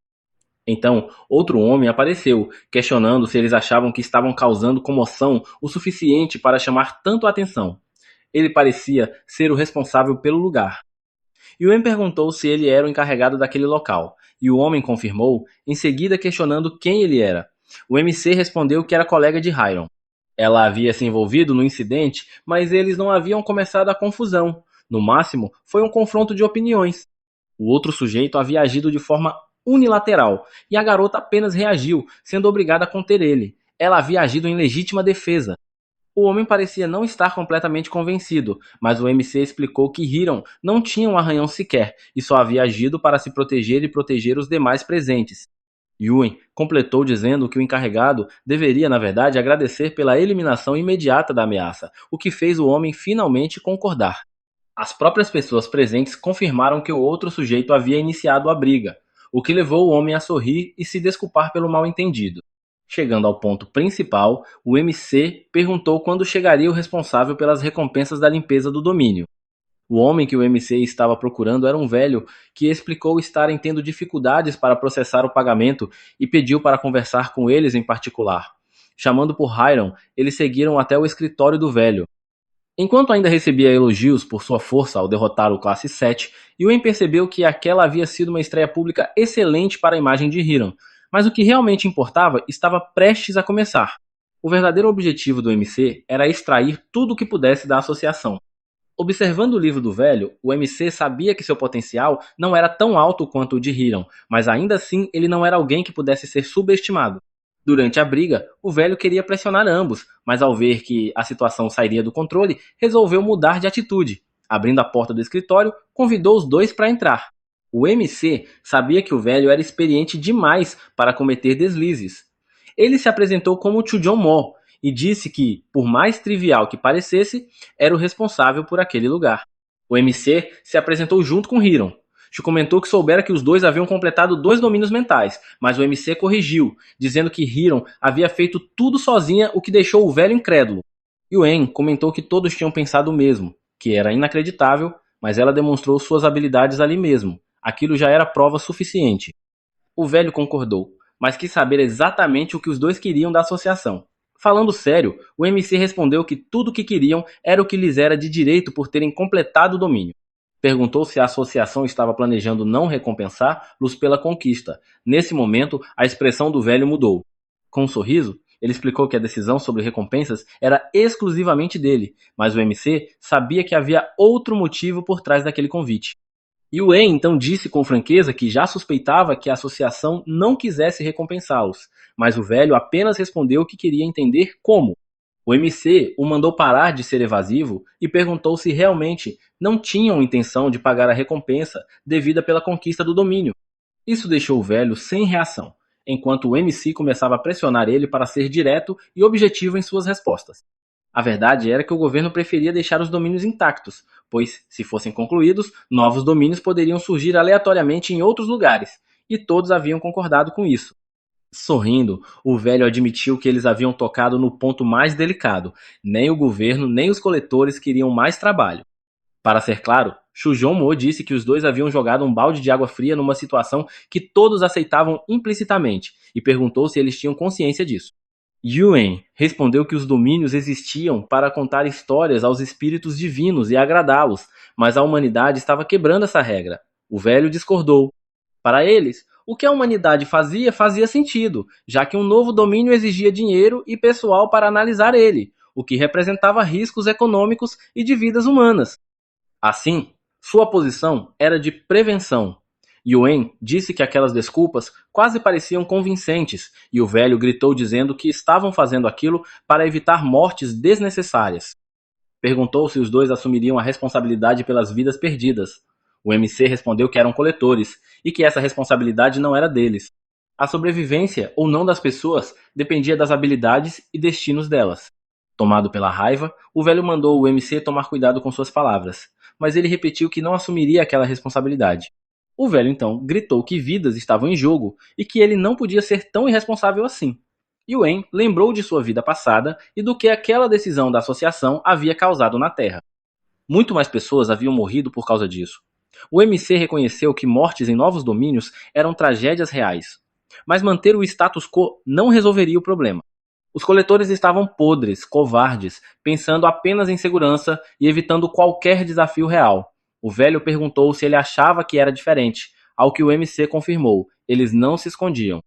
Então, outro homem apareceu, questionando se eles achavam que estavam causando comoção o suficiente para chamar tanto a atenção. Ele parecia ser o responsável pelo lugar. Yuen perguntou se ele era o encarregado daquele local, e o homem confirmou, em seguida questionando quem ele era. O MC respondeu que era colega de Hiron. Ela havia se envolvido no incidente, mas eles não haviam começado a confusão. No máximo, foi um confronto de opiniões. O outro sujeito havia agido de forma unilateral, e a garota apenas reagiu, sendo obrigada a conter ele. Ela havia agido em legítima defesa. O homem parecia não estar completamente convencido, mas o MC explicou que Hiron não tinha um arranhão sequer e só havia agido para se proteger e proteger os demais presentes. Yuen completou dizendo que o encarregado deveria, na verdade, agradecer pela eliminação imediata da ameaça, o que fez o homem finalmente concordar. As próprias pessoas presentes confirmaram que o outro sujeito havia iniciado a briga, o que levou o homem a sorrir e se desculpar pelo mal-entendido. Chegando ao ponto principal, o MC perguntou quando chegaria o responsável pelas recompensas da limpeza do domínio. O homem que o MC estava procurando era um velho que explicou estarem tendo dificuldades para processar o pagamento e pediu para conversar com eles em particular. Chamando por Hiron, eles seguiram até o escritório do velho. Enquanto ainda recebia elogios por sua força ao derrotar o Classe 7, Yuen percebeu que aquela havia sido uma estreia pública excelente para a imagem de Hiron, mas o que realmente importava estava prestes a começar. O verdadeiro objetivo do MC era extrair tudo o que pudesse da associação. Observando o livro do velho, o MC sabia que seu potencial não era tão alto quanto o de Hiron, mas ainda assim ele não era alguém que pudesse ser subestimado. Durante a briga, o velho queria pressionar ambos, mas ao ver que a situação sairia do controle, resolveu mudar de atitude. Abrindo a porta do escritório, convidou os dois para entrar. O MC sabia que o velho era experiente demais para cometer deslizes. Ele se apresentou como Chujong Mo e disse que, por mais trivial que parecesse, era o responsável por aquele lugar. O MC se apresentou junto com Hiron. Chu comentou que soubera que os dois haviam completado 2 domínios mentais, mas o MC corrigiu, dizendo que Hiron havia feito tudo sozinha, o que deixou o velho incrédulo. Yuen comentou que todos tinham pensado o mesmo, que era inacreditável, mas ela demonstrou suas habilidades ali mesmo. Aquilo já era prova suficiente. O velho concordou, mas quis saber exatamente o que os dois queriam da associação. Falando sério, o MC respondeu que tudo o que queriam era o que lhes era de direito por terem completado o domínio. Perguntou se a associação estava planejando não recompensar-los pela conquista. Nesse momento, a expressão do velho mudou. Com um sorriso, ele explicou que a decisão sobre recompensas era exclusivamente dele, mas o MC sabia que havia outro motivo por trás daquele convite. Yue então disse com franqueza que já suspeitava que a associação não quisesse recompensá-los, mas o velho apenas respondeu que queria entender como. O MC o mandou parar de ser evasivo e perguntou se realmente não tinham intenção de pagar a recompensa devida pela conquista do domínio. Isso deixou o velho sem reação, enquanto o MC começava a pressionar ele para ser direto e objetivo em suas respostas. A verdade era que o governo preferia deixar os domínios intactos, pois, se fossem concluídos, novos domínios poderiam surgir aleatoriamente em outros lugares, e todos haviam concordado com isso. Sorrindo, o velho admitiu que eles haviam tocado no ponto mais delicado. Nem o governo, nem os coletores queriam mais trabalho. Para ser claro, Chujomo disse que os dois haviam jogado um balde de água fria numa situação que todos aceitavam implicitamente, e perguntou se eles tinham consciência disso. Yuen respondeu que os domínios existiam para contar histórias aos espíritos divinos e agradá-los, mas a humanidade estava quebrando essa regra. O velho discordou. Para eles, o que a humanidade fazia sentido, já que um novo domínio exigia dinheiro e pessoal para analisar ele, o que representava riscos econômicos e de vidas humanas. Assim, sua posição era de prevenção. Yuen disse que aquelas desculpas quase pareciam convincentes, e o velho gritou dizendo que estavam fazendo aquilo para evitar mortes desnecessárias. Perguntou se os dois assumiriam a responsabilidade pelas vidas perdidas. O MC respondeu que eram coletores e que essa responsabilidade não era deles. A sobrevivência ou não das pessoas dependia das habilidades e destinos delas. Tomado pela raiva, o velho mandou o MC tomar cuidado com suas palavras, mas ele repetiu que não assumiria aquela responsabilidade. O velho então gritou que vidas estavam em jogo e que ele não podia ser tão irresponsável assim. Yuen lembrou de sua vida passada e do que aquela decisão da associação havia causado na Terra. Muito mais pessoas haviam morrido por causa disso. O MC reconheceu que mortes em novos domínios eram tragédias reais, mas manter o status quo não resolveria o problema. Os coletores estavam podres, covardes, pensando apenas em segurança e evitando qualquer desafio real. O velho perguntou se ele achava que era diferente, ao que o MC confirmou: eles não se escondiam.